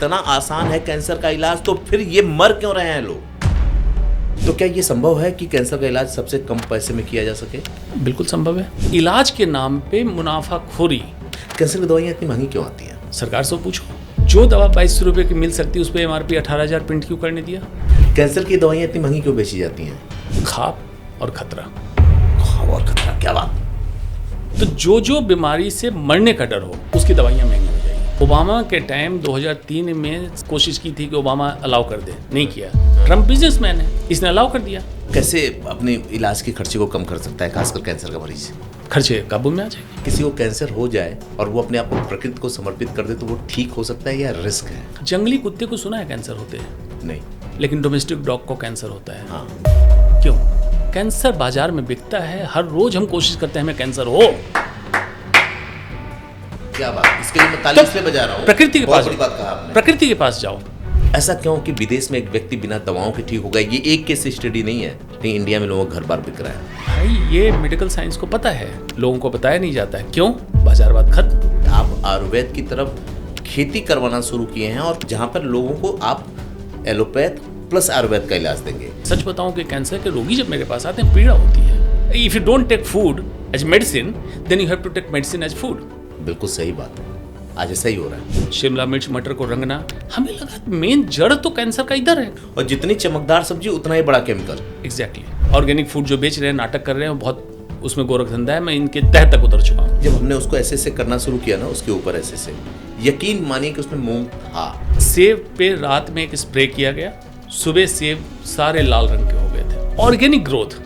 इतना आसान है कैंसर का इलाज, तो फिर ये मर क्यों रहे हैं लोग? तो क्या ये संभव है कि कैंसर का इलाज सबसे कम पैसे में किया जा सके? बिल्कुल संभव है। इलाज के नाम पे मुनाफाखोरी। कैंसर की दवाइयाँ इतनी महंगी क्यों आती हैं? सरकार से पूछो। जो दवा 2200 रुपये की मिल सकती है उस पर MRP 18,000 प्रिंट क्यों करने दिया? कैंसर की दवाइयाँ इतनी महंगी क्यों बेची जाती हैं? खाप और खतरा। खाप और खतरा, क्या बात। तो जो बीमारी से मरने का डर हो उसकी दवाइयाँ महंगी हो जाएगी। ओबामा के टाइम 2003 में कोशिश की थी कि ओबामा अलाउ कर दे, नहीं किया। ट्रम्प बिजनेसमैन है, इसने अलाउ कर दिया। कैसे अपने इलाज के खर्चे को कम कर सकता है, खासकर कैंसर का मरीज? खर्चे काबू में आ जाएंगे। किसी को कैंसर हो जाए और वो अपने आप को प्रकृति को समर्पित कर दे तो वो ठीक हो सकता है या रिस्क है? जंगली कुत्ते को सुना है कैंसर होते हैं? नहीं। लेकिन डोमेस्टिक डॉग को कैंसर होता है। हाँ। क्यों? कैंसर बाजार में बिकता है, हर रोज हम कोशिश करते हैं हमें कैंसर हो। क्या बात, इसके लिए मैं ताली इसलिए बजा रहा हूँ। प्रकृति के पास, बड़ी बात कहा आपने। प्रकृति के पास जाओ। ऐसा क्यों कि विदेश में एक व्यक्ति बिना दवाओं के ठीक हो गया? ये एक केस स्टडी नहीं है, नहीं, इंडिया में लोगों का घर बार बिक रहा है। भाई ये मेडिकल साइंस को पता है, लोगों को बताया नहीं जाता है। क्यों? बाजारवाद खत्म। आप आयुर्वेद की तरफ खेती करवाना शुरू किए हैं और जहां पर लोगों को आप एलोपैथ प्लस आयुर्वेद का इलाज देंगे। सच बताऊं कि कैंसर के रोगी जब मेरे पास आते हैं पीड़ा होती है। If you don't take food as medicine then you have to take medicine as food. बिल्कुल सही बात है, आज ऐसा ही हो रहा है। शिमला मिर्च मटर को रंगना, हमें लगा मेन जड़ तो कैंसर का इधर है। और जितनी चमकदार सब्जी उतना ही बड़ा केमिकल। एग्जैक्टली। ऑर्गेनिक फूड जो बेच रहे हैं, नाटक कर रहे हैं, बहुत उसमें गोरख धंधा है। मैं इनके तह तक उतर चुका हूँ। जब हमने उसको ऐसे करना शुरू किया ना, उसके ऊपर ऐसे, यकीन मानिए कि उसमें मूंग था। सेब पे रात में एक स्प्रे किया गया, सुबह सेब सारे लाल रंग के हो गए थे। ऑर्गेनिक ग्रोथ,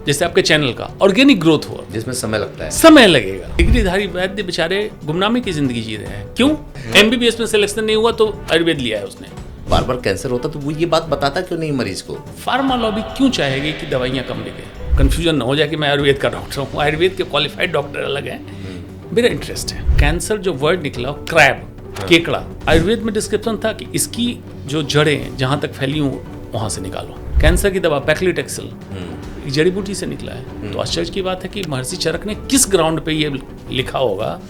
जैसे आपके चैनल का ऑर्गेनिक ग्रोथ हुआ, जिसमें समय लगता है। समय लगेगा। डिग्रीधारी वैद्य बेचारे गुमनामी की जिंदगी जी रहे हैं। क्यों? MBBS में सिलेक्शन नहीं हुआ तो आयुर्वेद लिया है उसने। बार बार कैंसर होता तो वो ये बात बताता क्यों नहीं मरीज को? फार्मा लॉबी क्यों चाहेगी कि दवाइयाँ कम लिखे? कंफ्यूजन न हो जाए कि मैं आयुर्वेद का डॉक्टर हूँ, आयुर्वेद के क्वालिफाइड डॉक्टर अलग हैं। मेरा इंटरेस्ट है। कैंसर जो वर्ड निकला, क्रैब, केकड़ा, आयुर्वेद में डिस्क्रिप्शन था कि इसकी जो जड़ें जहां तक फैली हूं वहां से निकालो। कैंसर की दवा पैक्लिटेक्सेल जड़ी बूटी से निकला है। तो आश्चर्य की बात है कि महर्षि चरक ने किस ग्राउंड पे ये लिखा होगा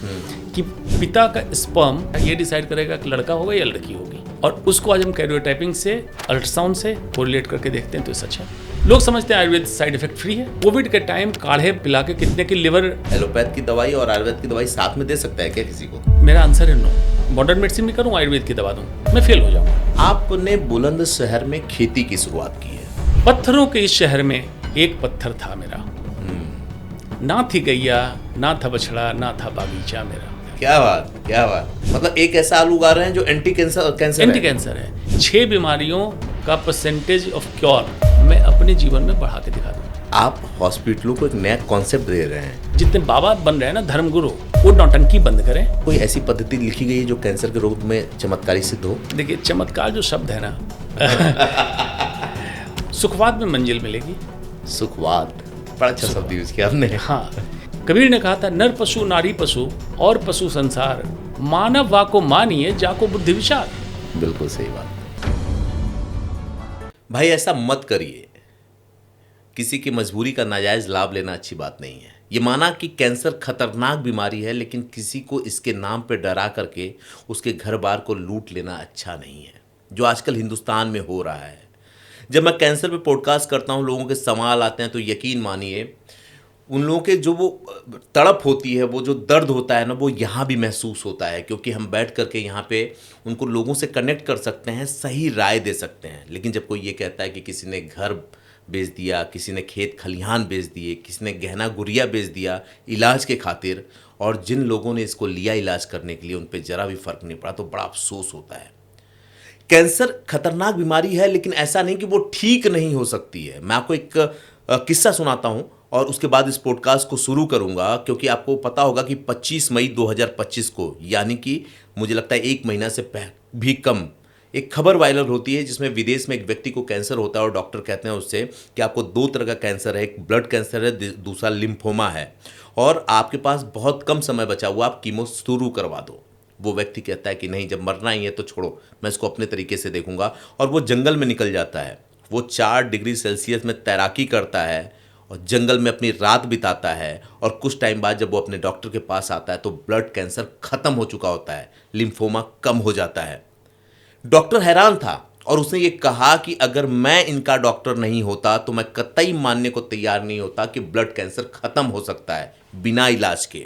कि पिता का स्पर्म ये डिसाइड करेगा कि लड़का होगा या लड़की होगी, और उसको आज हम कैरियोटाइपिंग से, अल्ट्रासाउंड से कोरिलेट करके देखते हैं। तो सच है। लोग समझते हैं आयुर्वेद साइड इफेक्ट फ्री है। कोविड के टाइम काढ़े पिला के कितने की लिवर। एलोपैथ की दवाई और आयुर्वेद की दवाई साथ में दे सकता है क्या किसी को? मेरा आंसर है नो। मॉडर्न मेडिसिन भी करूँ, आयुर्वेद की दवा दूँ, मैं फेल हो जाऊँगा। आपने बुलंदशहर में खेती की शुरुआत की है। पत्थरों के इस शहर में एक पत्थर था मेरा। ना थी गैया, ना था बछड़ा, ना था बागीचा मेरा। क्या बात, क्या बात। मतलब एक ऐसा आलू उगा रहे हैं जो एंटी कैंसर है। 6 बीमारियों का परसेंटेज ऑफ क्योर मैं अपने जीवन में बढ़ा के दिखा दूँ। आप हॉस्पिटलों को एक नया कॉन्सेप्ट दे रहे हैं। जितने बाबा बन रहे हैं ना धर्मगुरु, वो नौटंकी बंद करें। कोई ऐसी पद्धति लिखी गई है जो कैंसर के रोग में चमत्कारी सिद्ध हो? देखिए, चमत्कार जो शब्द है ना सुखवाद में मंजिल मिलेगी। सुखवाद, बड़ा अच्छा शब्द यूज किया आपने। हाँ, कबीर ने कहा था, नर पशु नारी पशु और पशु संसार, मानव वाको मानिए जाको बुद्धि विचार। बिल्कुल सही बात। भाई ऐसा मत करिए। किसी की मजबूरी का नाजायज लाभ लेना अच्छी बात नहीं है। ये माना कि कैंसर खतरनाक बीमारी है, लेकिन किसी को इसके नाम पे डरा करके उसके घर बार को लूट लेना अच्छा नहीं है, जो आजकल हिंदुस्तान में हो रहा है। जब मैं कैंसर पे पॉडकास्ट करता हूँ, लोगों के सवाल आते हैं, तो यकीन मानिए उन लोगों के जो वो तड़प होती है, वो जो दर्द होता है ना, वो यहाँ भी महसूस होता है, क्योंकि हम बैठ करके यहाँ पे उनको लोगों से कनेक्ट कर सकते हैं, सही राय दे सकते हैं। लेकिन जब कोई ये कहता है कि किसी ने घर बेच दिया, किसी ने खेत खलिहान बेच दिए, किसी ने गहना गुड़िया बेच दिया इलाज के खातिर, और जिन लोगों ने इसको लिया इलाज करने के लिए उन पर ज़रा भी फर्क नहीं पड़ा, तो बड़ा अफसोस होता है। कैंसर खतरनाक बीमारी है, लेकिन ऐसा नहीं कि वो ठीक नहीं हो सकती है। मैं आपको एक किस्सा सुनाता हूँ और उसके बाद इस पॉडकास्ट को शुरू करूँगा, क्योंकि आपको पता होगा कि 25 मई 2025 को, यानी कि मुझे लगता है 1 महीना से भी कम, एक खबर वायरल होती है जिसमें विदेश में एक व्यक्ति को कैंसर होता है और डॉक्टर कहते हैं उससे कि आपको 2 तरह का कैंसर है, एक ब्लड कैंसर है, दूसरा लिम्फोमा है, और आपके पास बहुत कम समय बचा हुआ, आप कीमो शुरू करवा दो। वो व्यक्ति कहता है कि नहीं, जब मरना ही है तो छोड़ो, मैं इसको अपने तरीके से देखूंगा, और वो जंगल में निकल जाता है। वो 4 डिग्री सेल्सियस में तैराकी करता है और जंगल में अपनी रात बिताता है, और कुछ टाइम बाद जब वो अपने डॉक्टर के पास आता है तो ब्लड कैंसर खत्म हो चुका होता है, लिम्फोमा कम हो जाता है। डॉक्टर हैरान था और उसने ये कहा कि अगर मैं इनका डॉक्टर नहीं होता तो मैं कतई मानने को तैयार नहीं होता कि ब्लड कैंसर खत्म हो सकता है बिना इलाज के।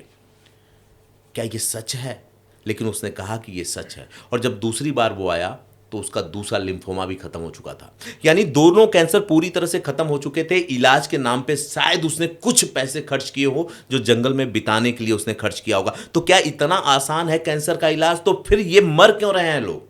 क्या ये सच है? लेकिन उसने कहा कि ये सच है। और जब दूसरी बार वो आया तो उसका दूसरा लिम्फोमा भी खत्म हो चुका था। यानी दोनों कैंसर पूरी तरह से खत्म हो चुके थे। इलाज के नाम पे शायद उसने कुछ पैसे खर्च किए हो जो जंगल में बिताने के लिए उसने खर्च किया होगा। तो क्या इतना आसान है कैंसर का इलाज? तो फिर ये मर क्यों रहे हैं लोग?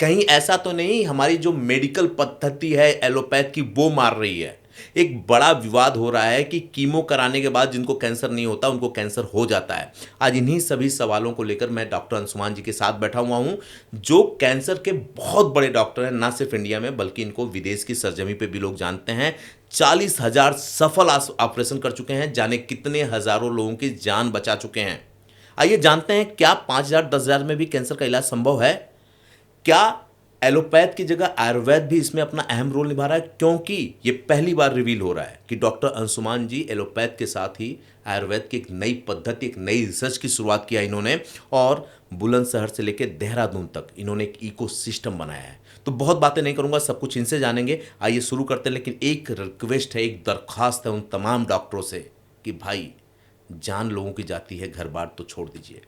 कहीं ऐसा तो नहीं हमारी जो मेडिकल पद्धति है एलोपैथ की वो मार रही है? एक बड़ा विवाद हो रहा है कि कीमो कराने के बाद जिनको कैंसर नहीं होता उनको कैंसर हो जाता है। आज इन्हीं सभी सवालों को लेकर मैं डॉक्टर अंशुमान जी के साथ बैठा हुआ हूं, जो कैंसर के बहुत बड़े डॉक्टर हैं, ना सिर्फ इंडिया में बल्कि इनको विदेश की सरजमी पे भी लोग जानते हैं। 40,000 सफल ऑपरेशन कर चुके हैं, जाने कितने हजारों लोगों की जान बचा चुके हैं। आइए जानते हैं, क्या 5,000 10,000 में भी कैंसर का इलाज संभव है? क्या एलोपैथ की जगह आयुर्वेद भी इसमें अपना अहम रोल निभा रहा है? क्योंकि ये पहली बार रिवील हो रहा है कि डॉक्टर अंशुमान जी एलोपैथ के साथ ही आयुर्वेद की एक नई पद्धति, एक नई रिसर्च की शुरुआत किया इन्होंने, और बुलंदशहर से लेकर देहरादून तक इन्होंने एक इकोसिस्टम बनाया है। तो बहुत बातें नहीं करूंगा, सब कुछ इनसे जानेंगे। आइए शुरू करते हैं। लेकिन एक रिक्वेस्ट है, एक दरख्वास्त है उन तमाम डॉक्टरों से कि भाई जान लोगों की जाती है, घर बार तो छोड़ दीजिए।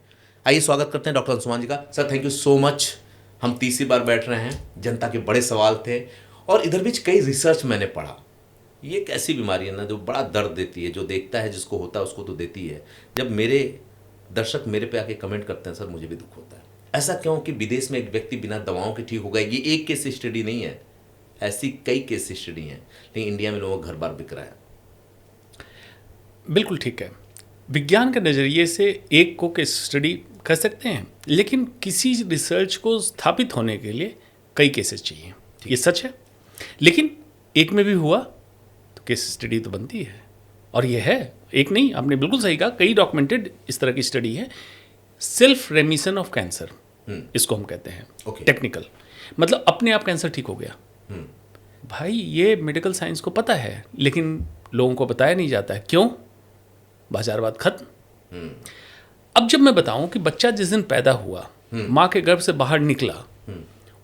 आइए स्वागत करते हैं डॉक्टर अंशुमान जी का। Sir thank you so much. हम तीसरी बार बैठ रहे हैं, जनता के बड़े सवाल थे और इधर बीच कई रिसर्च मैंने पढ़ा। ये एक ऐसी बीमारी है ना जो बड़ा दर्द देती है, जो देखता है जिसको होता है उसको तो देती है। जब मेरे दर्शक मेरे पे आके कमेंट करते हैं सर मुझे भी दुख होता है। ऐसा क्यों कि विदेश में एक व्यक्ति बिना दवाओं के ठीक हो गया? ये एक केस स्टडी नहीं है, ऐसी कई केस स्टडी हैं, लेकिन इंडिया में लोगों का घर बार बिक रहा है। बिल्कुल ठीक है। विज्ञान के नज़रिए से एक को केस स्टडी कर सकते हैं, लेकिन किसी रिसर्च को स्थापित होने के लिए कई केसेस चाहिए। ये सच है, लेकिन एक में भी हुआ तो केस स्टडी तो बनती है। और ये है, एक नहीं, आपने बिल्कुल सही कहा, कई डॉक्यूमेंटेड इस तरह की स्टडी है। सेल्फ रेमिशन ऑफ कैंसर इसको हम कहते हैं। टेक्निकल मतलब अपने आप कैंसर ठीक हो गया। भाई ये मेडिकल साइंस को पता है, लेकिन लोगों को बताया नहीं जाता है। क्यों? बाजारवाद खत्म। अब जब मैं बताऊं कि बच्चा जिस दिन पैदा हुआ, मां के गर्भ से बाहर निकला,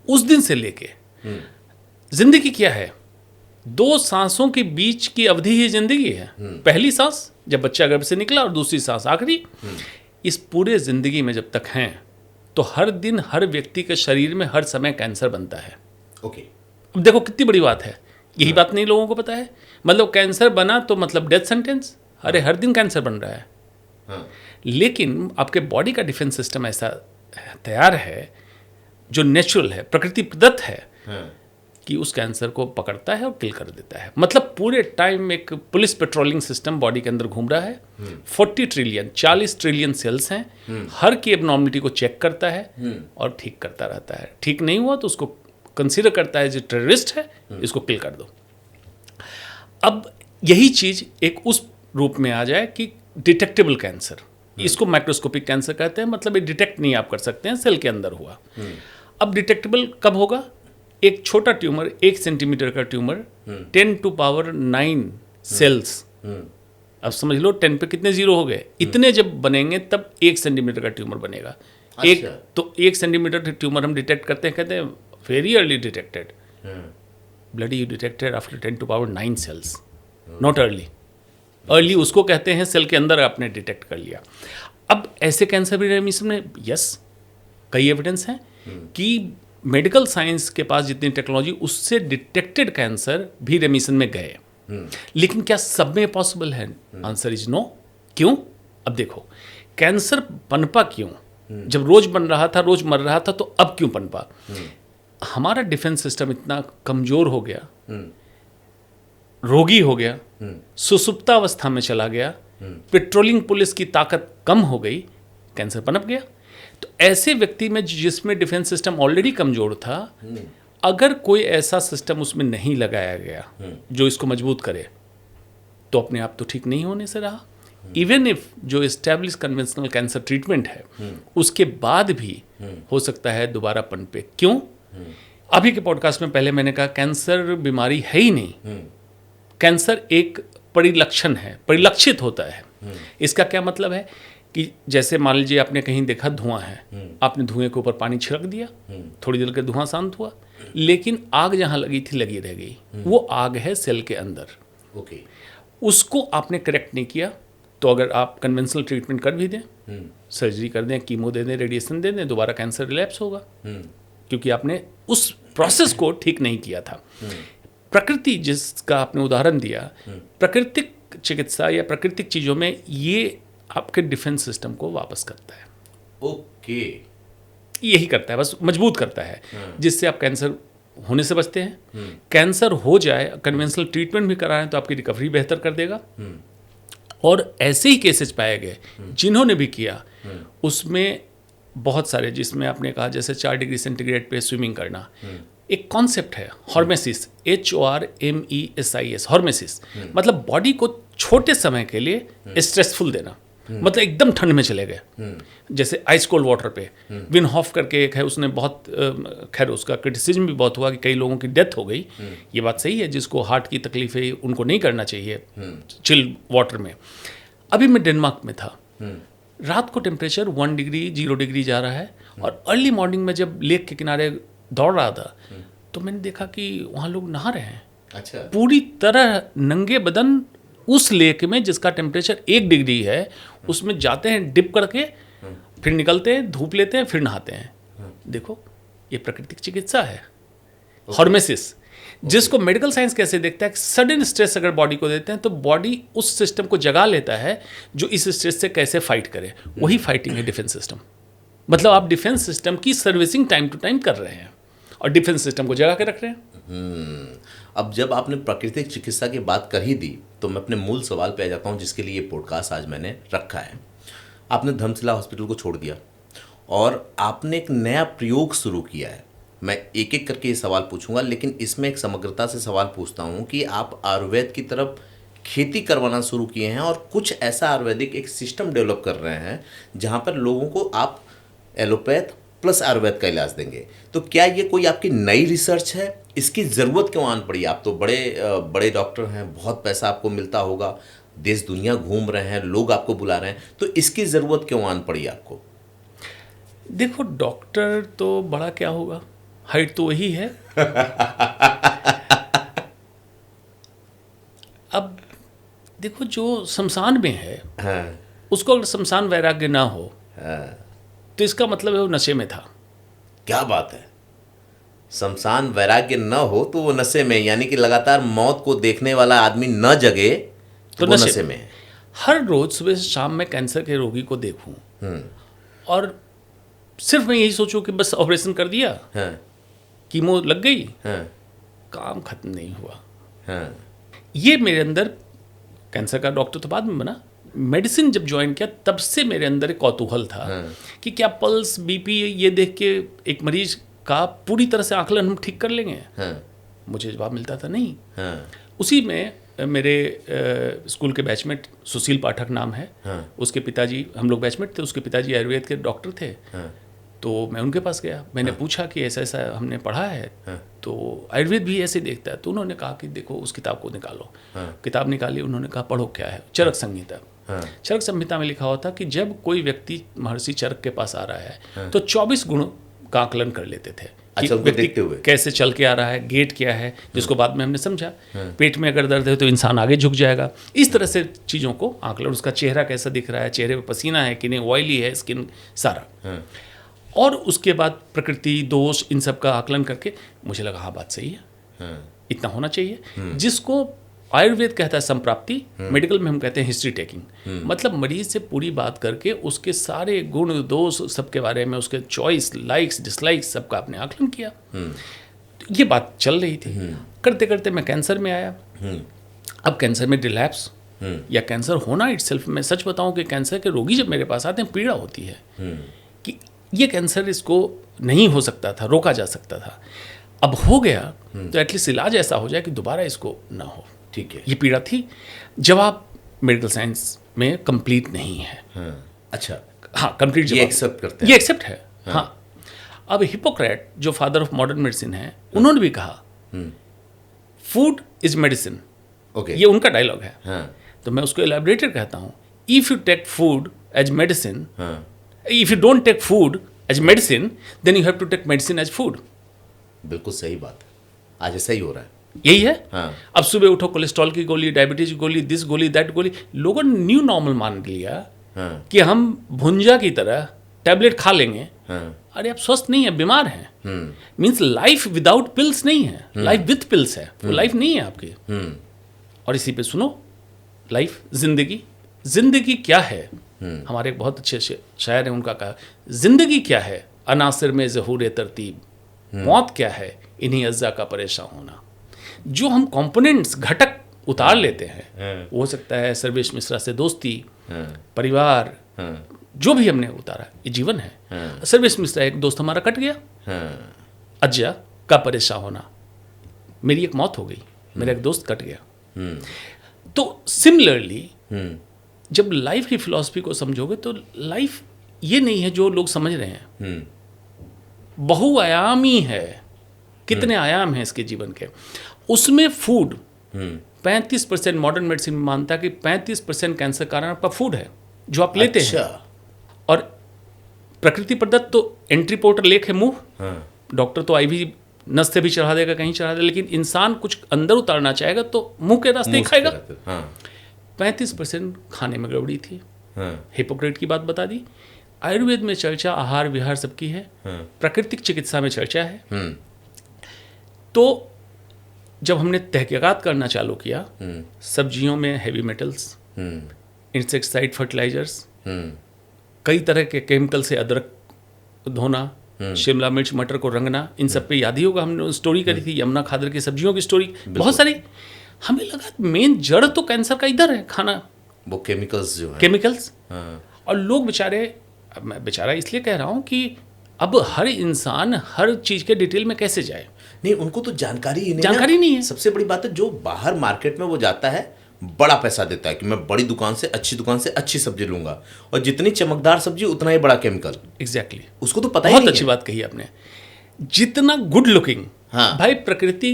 उस दिन से लेके जिंदगी क्या है? 2 सांसों के बीच की अवधि ही जिंदगी है। पहली सांस जब बच्चा गर्भ से निकला और दूसरी सांस आखिरी। इस पूरे जिंदगी में जब तक हैं तो हर दिन हर व्यक्ति के शरीर में हर समय कैंसर बनता है। अब देखो कितनी बड़ी बात है, यही बात नहीं लोगों को पता है। मतलब कैंसर बना तो मतलब डेथ सेंटेंस। अरे हर दिन कैंसर बन रहा है। लेकिन आपके बॉडी का डिफेंस सिस्टम ऐसा तैयार है जो नेचुरल है, प्रकृति प्रदत्त है, कि उस कैंसर को पकड़ता है और किल कर देता है। मतलब पूरे टाइम एक पुलिस पेट्रोलिंग सिस्टम बॉडी के अंदर घूम रहा है। 40 ट्रिलियन सेल्स हैं, हर की एबनॉर्मलिटी को चेक करता है और ठीक करता रहता है। ठीक नहीं हुआ तो उसको कंसीडर करता है जो टेररिस्ट है, इसको किल कर दो। अब यही चीज एक उस रूप में आ जाए कि डिटेक्टेबल कैंसर, इसको माइक्रोस्कोपिक कैंसर कहते हैं। मतलब ये डिटेक्ट नहीं आप कर सकते हैं, सेल के अंदर हुआ। अब डिटेक्टेबल कब होगा? एक छोटा ट्यूमर, 1 सेंटीमीटर का ट्यूमर, 10⁹ सेल्स, अब समझ लो 10 पे कितने जीरो हो गए, इतने जब बनेंगे तब 1 सेंटीमीटर का ट्यूमर बनेगा। अच्छा। तो 1 सेंटीमीटर ट्यूमर हम डिटेक्ट करते हैं, कहते हैं very early detected. Bloody detected after 10⁹ cells, not early. Early उसको कहते हैं सेल के अंदर आपने डिटेक्ट कर लिया। अब ऐसे कैंसर भी रेमिशन में यस कई एविडेंस हैं कि मेडिकल साइंस के पास जितनी टेक्नोलॉजी, उससे डिटेक्टेड कैंसर भी रेमिशन में गए। लेकिन क्या सब में पॉसिबल है? Answer is no. क्यों? अब देखो कैंसर पनपा क्यों? जब रोज बन रहा था, रोज मर रहा था, तो अब क्यों पनपा? हमारा डिफेंस सिस्टम इतना कमजोर हो गया, रोगी हो गया, सुसुप्तावस्था में चला गया, पेट्रोलिंग पुलिस की ताकत कम हो गई, कैंसर पनप गया। तो ऐसे व्यक्ति में जिसमें डिफेंस सिस्टम ऑलरेडी कमजोर था, अगर कोई ऐसा सिस्टम उसमें नहीं लगाया गया जो इसको मजबूत करे, तो अपने आप तो ठीक नहीं होने से रहा। इवन इफ जो एस्टैब्लिश कन्वेंशनल कैंसर ट्रीटमेंट है, उसके बाद भी हो सकता है दोबारा पनपे। क्यों? अभी के पॉडकास्ट में पहले मैंने कहा कैंसर बीमारी है ही नहीं, कैंसर एक परिलक्षण है, परिलक्षित होता है। इसका क्या मतलब है कि जैसे मान लीजिए आपने कहीं देखा धुआं है, आपने धुएं के ऊपर पानी छिड़क दिया, थोड़ी देर के धुआं शांत हुआ, लेकिन आग जहाँ लगी थी लगी रह गई। वो आग है सेल के अंदर। ओके। उसको आपने करेक्ट नहीं किया, तो अगर आप कन्वेंशनल ट्रीटमेंट कर भी दें, सर्जरी कर दें, कीमो दे दें, रेडिएशन दे दें, दोबारा कैंसर रिलैप्स होगा, क्योंकि आपने उस प्रोसेस को ठीक नहीं किया था। प्रकृति जिसका आपने उदाहरण दिया, प्राकृतिक चिकित्सा या प्राकृतिक चीज़ों में ये आपके डिफेंस सिस्टम को वापस करता है। ओके। यही करता है, बस मजबूत करता है, जिससे आप कैंसर होने से बचते हैं। कैंसर हो जाए, कन्वेंशनल ट्रीटमेंट भी कराएं तो आपकी रिकवरी बेहतर कर देगा। और ऐसे ही केसेस पाए गए जिन्होंने भी किया, उसमें बहुत सारे, जिसमें आपने कहा जैसे 4 डिग्री सेंटीग्रेड पे स्विमिंग करना, एक कॉन्सेप्ट है हॉर्मेसिस, HORMESIS, हॉर्मेसिस, मतलब बॉडी को छोटे समय के लिए स्ट्रेसफुल देना, मतलब एकदम ठंड में चले गए। जैसे आइस कोल्ड वाटर पे विन हॉफ करके एक है, उसने बहुत खैर उसका क्रिटिसिज्म भी बहुत हुआ कि कई लोगों की डेथ हो गई। ये बात सही है, जिसको हार्ट की तकलीफ है उनको नहीं करना चाहिए चिल वाटर में। अभी मैं डेनमार्क में था, रात को टेम्परेचर 1 डिग्री 0 डिग्री जा रहा है, और अर्ली मॉर्निंग में जब लेक के किनारे दौड़ रहा था तो मैंने देखा कि वहाँ लोग नहा रहे हैं। अच्छा। पूरी तरह नंगे बदन उस लेक में जिसका टेम्परेचर 1 डिग्री है, उसमें जाते हैं डिप करके, फिर निकलते हैं, धूप लेते हैं, फिर नहाते हैं। देखो, ये प्राकृतिक चिकित्सा है, हॉर्मेसिस, जिसको मेडिकल साइंस कैसे देखता है, सडन स्ट्रेस अगर बॉडी को देते हैं तो बॉडी उस सिस्टम को जगा लेता है जो इस स्ट्रेस से कैसे फाइट करे। वही फाइटिंग है डिफेंस सिस्टम। मतलब आप डिफेंस सिस्टम की सर्विसिंग टाइम टू टाइम कर रहे हैं और डिफेंस सिस्टम को जगा के रख रहे हैं। अब जब आपने प्राकृतिक चिकित्सा की बात कर ही दी तो मैं अपने मूल सवाल पे आ जाता हूँ, जिसके लिए ये पॉडकास्ट आज मैंने रखा है। आपने धर्मशिला हॉस्पिटल को छोड़ दिया और आपने एक नया प्रयोग शुरू किया है। मैं एक एक करके ये सवाल पूछूंगा, लेकिन इसमें एक समग्रता से सवाल पूछता हूँ कि आप आयुर्वेद की तरफ खेती करवाना शुरू किए हैं और कुछ ऐसा आयुर्वेदिक एक सिस्टम डेवलप कर रहे हैं जहाँ पर लोगों को आप एलोपैथ प्लस आयुर्वेद का इलाज देंगे। तो क्या ये कोई आपकी नई रिसर्च है? इसकी ज़रूरत क्यों आन पड़ी? आप तो बड़े डॉक्टर हैं, बहुत पैसा आपको मिलता होगा, देश दुनिया घूम रहे हैं, लोग आपको बुला रहे हैं, तो इसकी ज़रूरत क्यों आन पड़ी आपको? देखो, डॉक्टर तो बड़ा क्या होगा, हाइट तो वही है। अब देखो, जो शमशान में है, हाँ। उसको अगर शमशान वैराग्य ना हो, हाँ। तो इसका मतलब है वो नशे में था। क्या बात है, शमशान वैराग्य न हो तो वो नशे में, यानी कि लगातार मौत को देखने वाला आदमी न जगे तो वो नशे में है। हर रोज सुबह से शाम में कैंसर के रोगी को देखूं और सिर्फ मैं यही सोचूं कि बस ऑपरेशन कर दिया, हाँ। कीमो लग गई, हाँ। काम खत्म नहीं हुआ। हाँ। ये मेरे अंदर, कैंसर का डॉक्टर तो बाद में बना, मेडिसिन जब ज्वाइन किया तब से मेरे अंदर एक कौतूहल था कि क्या पल्स, बीपी ये देख के एक मरीज का पूरी तरह से आकलन हम ठीक कर लेंगे। मुझे जवाब मिलता था नहीं। उसी में मेरे स्कूल के बैचमेट सुशील पाठक नाम है, उसके पिताजी, हम लोग बैचमेट थे, उसके पिताजी आयुर्वेद के डॉक्टर थे। तो मैं उनके पास गया, मैंने पूछा कि ऐसा ऐसा हमने पढ़ा है, तो आयुर्वेद भी ऐसे देखता है। तो उन्होंने कहा कि देखो उस किताब को निकालो। किताब निकाली, उन्होंने कहा पढ़ो क्या है, चरक संहिता। चरक संहिता में लिखा हुआ था कि जब कोई व्यक्ति महर्षि चरक के पास आ रहा है तो 24 गुण का आकलन कर लेते थे। अच्छा, व्यक्ति कैसे चल के आ रहा है, गेट क्या है, जिसको बाद में हमने समझा, पेट में अगर दर्द है तो इंसान आगे झुक जाएगा, इस तरह से चीज़ों को आकलन, उसका चेहरा कैसा दिख रहा है, चेहरे पे पसीना है कि नहीं, ऑयली है स्किन, सारा। और उसके बाद प्रकृति, दोष, इन सब का आकलन करके मुझे लगा हाँ बात सही है, इतना होना चाहिए। जिसको आयुर्वेद कहता है संप्राप्ति, मेडिकल में हम कहते हैं हिस्ट्री टेकिंग। मतलब मरीज से पूरी बात करके उसके सारे गुण दोष सबके बारे में, उसके चॉइस, लाइक्स डिसलाइक्स, सबका आपने आकलन किया। ये बात चल रही थी। करते करते मैं कैंसर में आया। अब कैंसर में रिलैप्स या कैंसर होना इटसेल्फ, मैं सच बताऊं कि कैंसर के रोगी जब मेरे पास आते हैं पीड़ा होती है कि ये कैंसर, इसको नहीं हो सकता था, रोका जा सकता था, अब हो गया तो एटलीस्ट इलाज ऐसा हो जाए कि दोबारा इसको ना हो। ठीक है, ये पीड़ा थी। जवाब मेडिकल साइंस में कंप्लीट नहीं है। अच्छा, हाँ, कंप्लीट ये एक्सेप्ट करते हैं, ये एक्सेप्ट है। हाँ। अब हिपोक्रेट जो फादर ऑफ मॉडर्न मेडिसिन है, उन्होंने भी कहा फूड इज मेडिसिन। ओके, ये उनका डायलॉग है। हाँ। तो मैं उसको एलैबोरेटर कहता हूँ, if you take food as medicine, हाँ, if you don't take food as medicine, then you have to take medicine as food. बिल्कुल सही बात है, आज ऐसा ही हो रहा है। यही है। हाँ, अब सुबह उठो, कोलेस्ट्रॉल की गोली, डायबिटीज की गोली, दिस गोली, दैट गोली। लोगों ने न्यू नॉर्मल मान लिया हाँ, कि हम भुंजा की तरह टैबलेट खा लेंगे। हाँ, अरे आप स्वस्थ नहीं है, बीमार हैं। मीन्स लाइफ विदाउट पिल्स नहीं है, लाइफ विथ पिल्स है, वो लाइफ नहीं है आपकी। और इसी पे सुनो, लाइफ, जिंदगी क्या है। हमारे एक बहुत अच्छे शायर हैं, उनका कहा, जिंदगी क्या है अनासिर में ज़हूर तरतीब, मौत क्या है इन्हीं अज्जा का परेशान होना। जो हम कंपोनेंट्स, घटक उतार लेते हैं, वो हो सकता है सर्वेश मिश्रा से दोस्ती, परिवार, जो भी हमने उतारा, ये जीवन है। सर्वेश मिश्रा, एक दोस्त हमारा कट गया, अज्जा का परेशान होना। मेरी एक मौत हो गई, मेरा एक दोस्त कट गया। तो सिमिलरली जब लाइफ की फिलॉसफी को समझोगे तो लाइफ ये नहीं है जो लोग समझ रहे हैं, बहुआयामी है। कितने आयाम हैं इसके जीवन के। उसमें फूड 35% मॉडर्न मेडिसिन मानता है कि 35% कैंसर कारण आपका फूड है जो आप लेते हैं। और प्रकृति प्रदत्त तो एंट्री पोर्टर लेक है मुंह। डॉक्टर तो IV नस से भी चढ़ा देगा, कहीं चढ़ा देगा, लेकिन इंसान कुछ अंदर उतारना चाहेगा तो मुंह के रास्ते ही खाएगा। 35% खाने में गड़बड़ी थी। हिपोक्रेट की बात बता दी। आयुर्वेद में चर्चा आहार विहार सबकी है, प्राकृतिक चिकित्सा में चर्चा है। तो जब हमने तहकीकात करना चालू किया, सब्जियों में हैवी मेटल्स, इंसेक्टिसाइड, फर्टिलाइजर्स, कई तरह के केमिकल से अदरक धोना, शिमला मिर्च मटर को रंगना, इन सब पे याद ही होगा हमने स्टोरी करी थी, यमुना खादर की सब्जियों की स्टोरी, बहुत सारी। हमें लगा मेन जड़ तो कैंसर का इधर है, खाना, वो केमिकल्स जो है, केमिकल्स। और लोग बेचारे, मैं बेचारा इसलिए कह रहा हूँ कि अब हर इंसान हर चीज़ के डिटेल में कैसे जाए। नहीं, उनको तो जानकारी ही नहीं, जानकारी नहीं है। सबसे बड़ी बात है, जो बाहर मार्केट में वो जाता है, बड़ा पैसा देता है कि मैं बड़ी दुकान से अच्छी सब्जी लूंगा, और जितनी चमकदार सब्जी उतना ही बड़ा केमिकल। एग्जैक्टली, उसको तो पता ही नहीं। बहुत अच्छी बात कही आपने। जितना गुड लुकिंग, भाई प्रकृति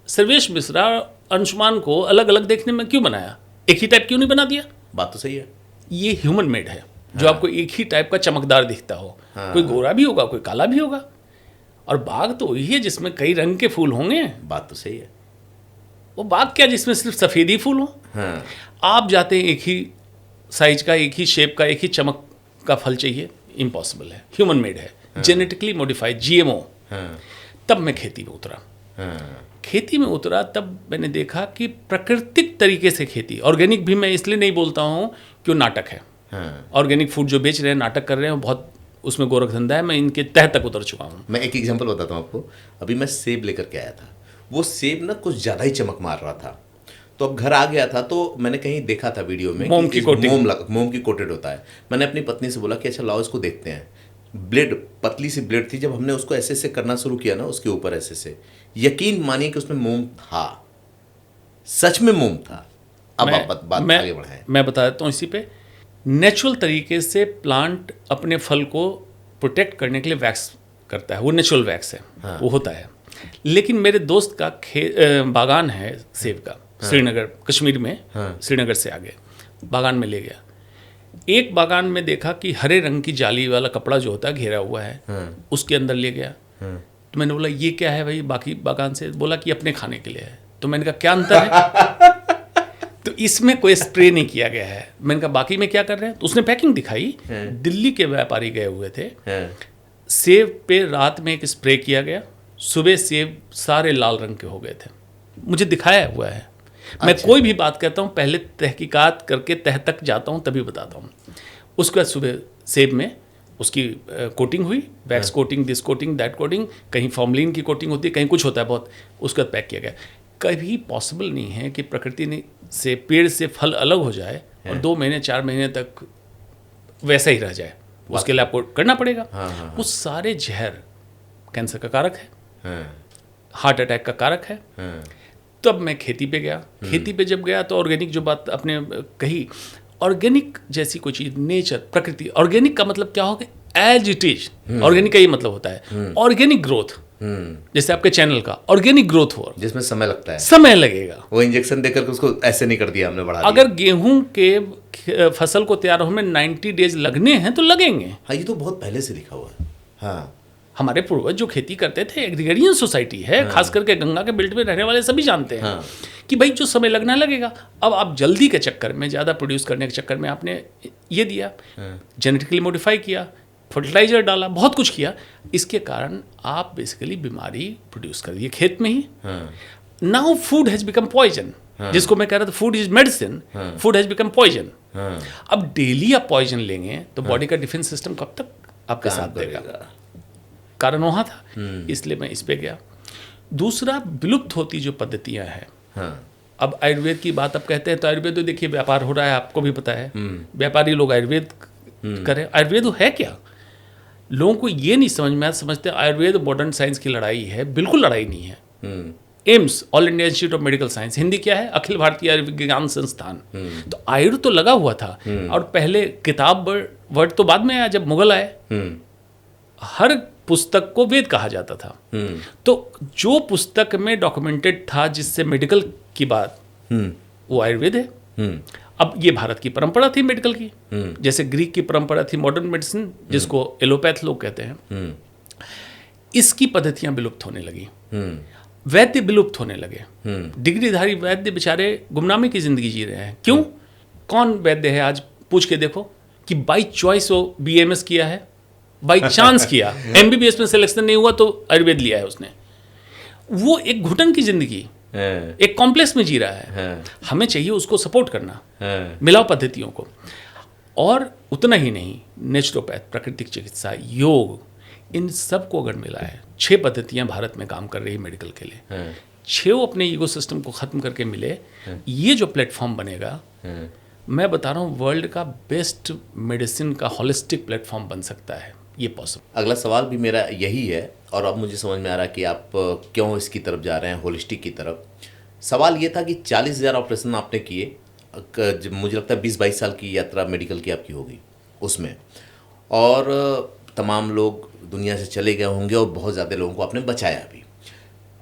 सर्वेश मिश्रा अंशुमान को अलग अलग देखने में क्यों बनाया? एक ही टाइप क्यों नहीं बना दिया? बात तो सही है। ये ह्यूमन मेड है, जो आपको एक ही टाइप का चमकदार दिखता हो। कोई गोरा भी होगा, कोई काला भी होगा। और बाग तो वही है जिसमें कई रंग के फूल होंगे। बात तो सही है। वो बाग क्या जिसमें सिर्फ सफ़ेद ही फूल हो। आप जाते हैं, एक ही साइज का, एक ही शेप का, एक ही चमक का फल चाहिए, इम्पॉसिबल है, ह्यूमन मेड है, जेनेटिकली मॉडिफाइड, GMO। तब मैं खेती में उतरा। खेती में उतरा तब मैंने देखा कि प्राकृतिक तरीके से खेती, ऑर्गेनिक भी मैं इसलिए नहीं बोलता हूँ कि वो नाटक है। ऑर्गेनिक फूड जो बेच रहे हैं, नाटक कर रहे हैं, बहुत उसमें गोरख धंधा है। मैं इनके तह तक उतर चुका हूँ। मैं एक एग्जांपल बताता हूँ आपको। अभी मैं सेब लेकर के आया था, वो सेब ना कुछ ज़्यादा ही चमक मार रहा था। तो अब घर आ गया था, तो मैंने कहीं देखा था वीडियो में मोम की कोटिंग, मोम की कोटेड होता है। मैंने अपनी पत्नी से बोला कि अच्छा लाओ इसको देखते हैं। ब्लेड, पतली सी ब्लेड थी। जब हमने उसको ऐसे ऐसे करना शुरू किया ना, उसके ऊपर ऐसे से, यकीन मानिए कि उसमें मोम था, सच में मोम था। अब आप बात आगे बढ़ाएं। मैं बता देता हूँ इसी पे। नेचुरल तरीके से प्लांट अपने फल को प्रोटेक्ट करने के लिए वैक्स करता है, वो नेचुरल वैक्स है। वो होता है। लेकिन मेरे दोस्त का बागान है सेब का, श्रीनगर, कश्मीर में, श्रीनगर से आगे बागान में ले गया। एक बागान में देखा कि हरे रंग की जाली वाला कपड़ा जो होता है घेरा हुआ है, उसके अंदर ले गया। तो मैंने बोला ये क्या है भाई बाकी बागान से? बोला कि अपने खाने के लिए है। तो मैंने कहा क्या अंतर है? तो इसमें कोई स्प्रे नहीं किया गया है। मैंने कहा बाकी में क्या कर रहे हैं? तो उसने पैकिंग दिखाई। दिल्ली के व्यापारी गए हुए थे। सेब पे रात में एक स्प्रे किया गया, सुबह सेब सारे लाल रंग के हो गए थे। मुझे दिखाया हुआ है। मैं कोई भी बात कहता हूँ पहले तहकीकात करके तह तक जाता हूँ तभी बताता हूँ। उसके बाद सुबह सेब में उसकी कोटिंग हुई, wax coating, this coating, that coating, कहीं फॉर्मलिन की कोटिंग होती है, कहीं कुछ होता है बहुत। उसके बाद पैक किया गया। कभी पॉसिबल नहीं है कि प्रकृति ने से पेड़ से फल अलग हो जाए और 2 महीने 4 महीने तक वैसा ही रह जाए। उसके लिए आपको करना पड़ेगा। वो सारे जहर कैंसर का कारक है, हार्ट अटैक का कारक है। तब मैं खेती पे गया। खेती पे जब गया तो ऑर्गेनिक जो बात आपने कही, ऑर्गेनिक जैसी कोई चीज़, नेचर, प्रकृति, ऑर्गेनिक का मतलब क्या होगा? As it is. ऑर्गेनिक का ये मतलब होता है ऑर्गेनिक ग्रोथ। जैसे आपके चैनल का ऑर्गेनिक ग्रोथ हो, जिसमें समय लगता है, समय लगेगा। वो इंजेक्शन देकर के उसको ऐसे नहीं कर दिया हमने, बढ़ा दिया। अगर गेहूं के फसल को तैयार होने में 90 डेज लगने हैं तो लगेंगे। हाँ, ये तो बहुत पहले से लिखा हुआ है। हाँ, हमारे पूर्वज जो खेती करते थे, एग्रीगेरियन सोसाइटी है, खास करके गंगा के बेल्ट में रहने वाले सभी जानते हैं कि भाई जो समय लगना लगेगा। अब आप जल्दी के चक्कर में, ज़्यादा प्रोड्यूस करने के चक्कर में आपने ये दिया, जेनेटिकली मॉडिफाई किया, फर्टिलाइजर डाला, बहुत कुछ किया, इसके कारण आप बेसिकली बीमारी प्रोड्यूस कर दिए खेत में ही। Now food has become poison, जिसको मैं कह रहा था food is medicine, food has become poison. अब डेली आप पॉइजन लेंगे तो बॉडी का डिफेंस सिस्टम कब तक आपके साथ देगा? कारण वहाँ था, इसलिए मैं इस पे गया। दूसरा, विलुप्त होती जो पद्धतियाँ हैं। अब आयुर्वेद की बात आप कहते हैं तो आयुर्वेद तो देखिए व्यापार हो रहा है, आपको भी पता है, व्यापारी लोग आयुर्वेद करें। आयुर्वेद है क्या? लोगों को ये नहीं समझ में आता, समझते आयुर्वेद मॉडर्न साइंस की लड़ाई है। बिल्कुल लड़ाई नहीं है। AIIMS, all India institute of medical science, Hindi क्या है? अखिल भारतीय आयुर्विज्ञान संस्थान। तो आयुर्वेद तो लगा हुआ था। और पहले किताब वर्ड तो बाद में आया, जब मुगल आए। हर पुस्तक को वेद कहा जाता था। तो जो पुस्तक में डॉक्यूमेंटेड था जिससे मेडिकल की बात, वो आयुर्वेद है। अब ये भारत की परंपरा थी मेडिकल की, जैसे ग्रीक की परंपरा थी मॉडर्न मेडिसिन, जिसको एलोपैथ लोग कहते हैं। इसकी पद्धतियां विलुप्त होने लगी, वैद्य विलुप्त होने लगे। डिग्रीधारी वैद्य बेचारे गुमनामी की जिंदगी जी रहे हैं। क्यों? कौन वैद्य है आज पूछ के देखो कि बाई चॉइस वो BMS किया है, बाई चांस किया, MBBS में सिलेक्शन नहीं हुआ तो आयुर्वेद लिया है उसने। वो एक घुटन की जिंदगी, एक कॉम्प्लेक्स में जी रहा है। हमें चाहिए उसको सपोर्ट करना, मिलाओ पद्धतियों को। और उतना ही नहीं, नेचुरोपैथ, प्राकृतिक चिकित्सा, योग, इन सब को अगर मिला है, 6 पद्धतियां भारत में काम कर रही है मेडिकल के लिए। 6 अपने इकोसिस्टम को खत्म करके मिले, ये जो प्लेटफॉर्म बनेगा, मैं बता रहा हूँ वर्ल्ड का बेस्ट मेडिसिन का हॉलिस्टिक प्लेटफॉर्म बन सकता है। ये पॉसिबल। अगला सवाल भी मेरा यही है, और अब मुझे समझ में आ रहा है कि आप क्यों इसकी तरफ जा रहे हैं, होलिस्टिक की तरफ। सवाल ये था कि 40,000 ऑपरेशन आपने किए, मुझे लगता है 20-22 साल की यात्रा मेडिकल की आपकी होगी उसमें, और तमाम लोग दुनिया से चले गए होंगे और बहुत ज़्यादा लोगों को आपने बचाया भी।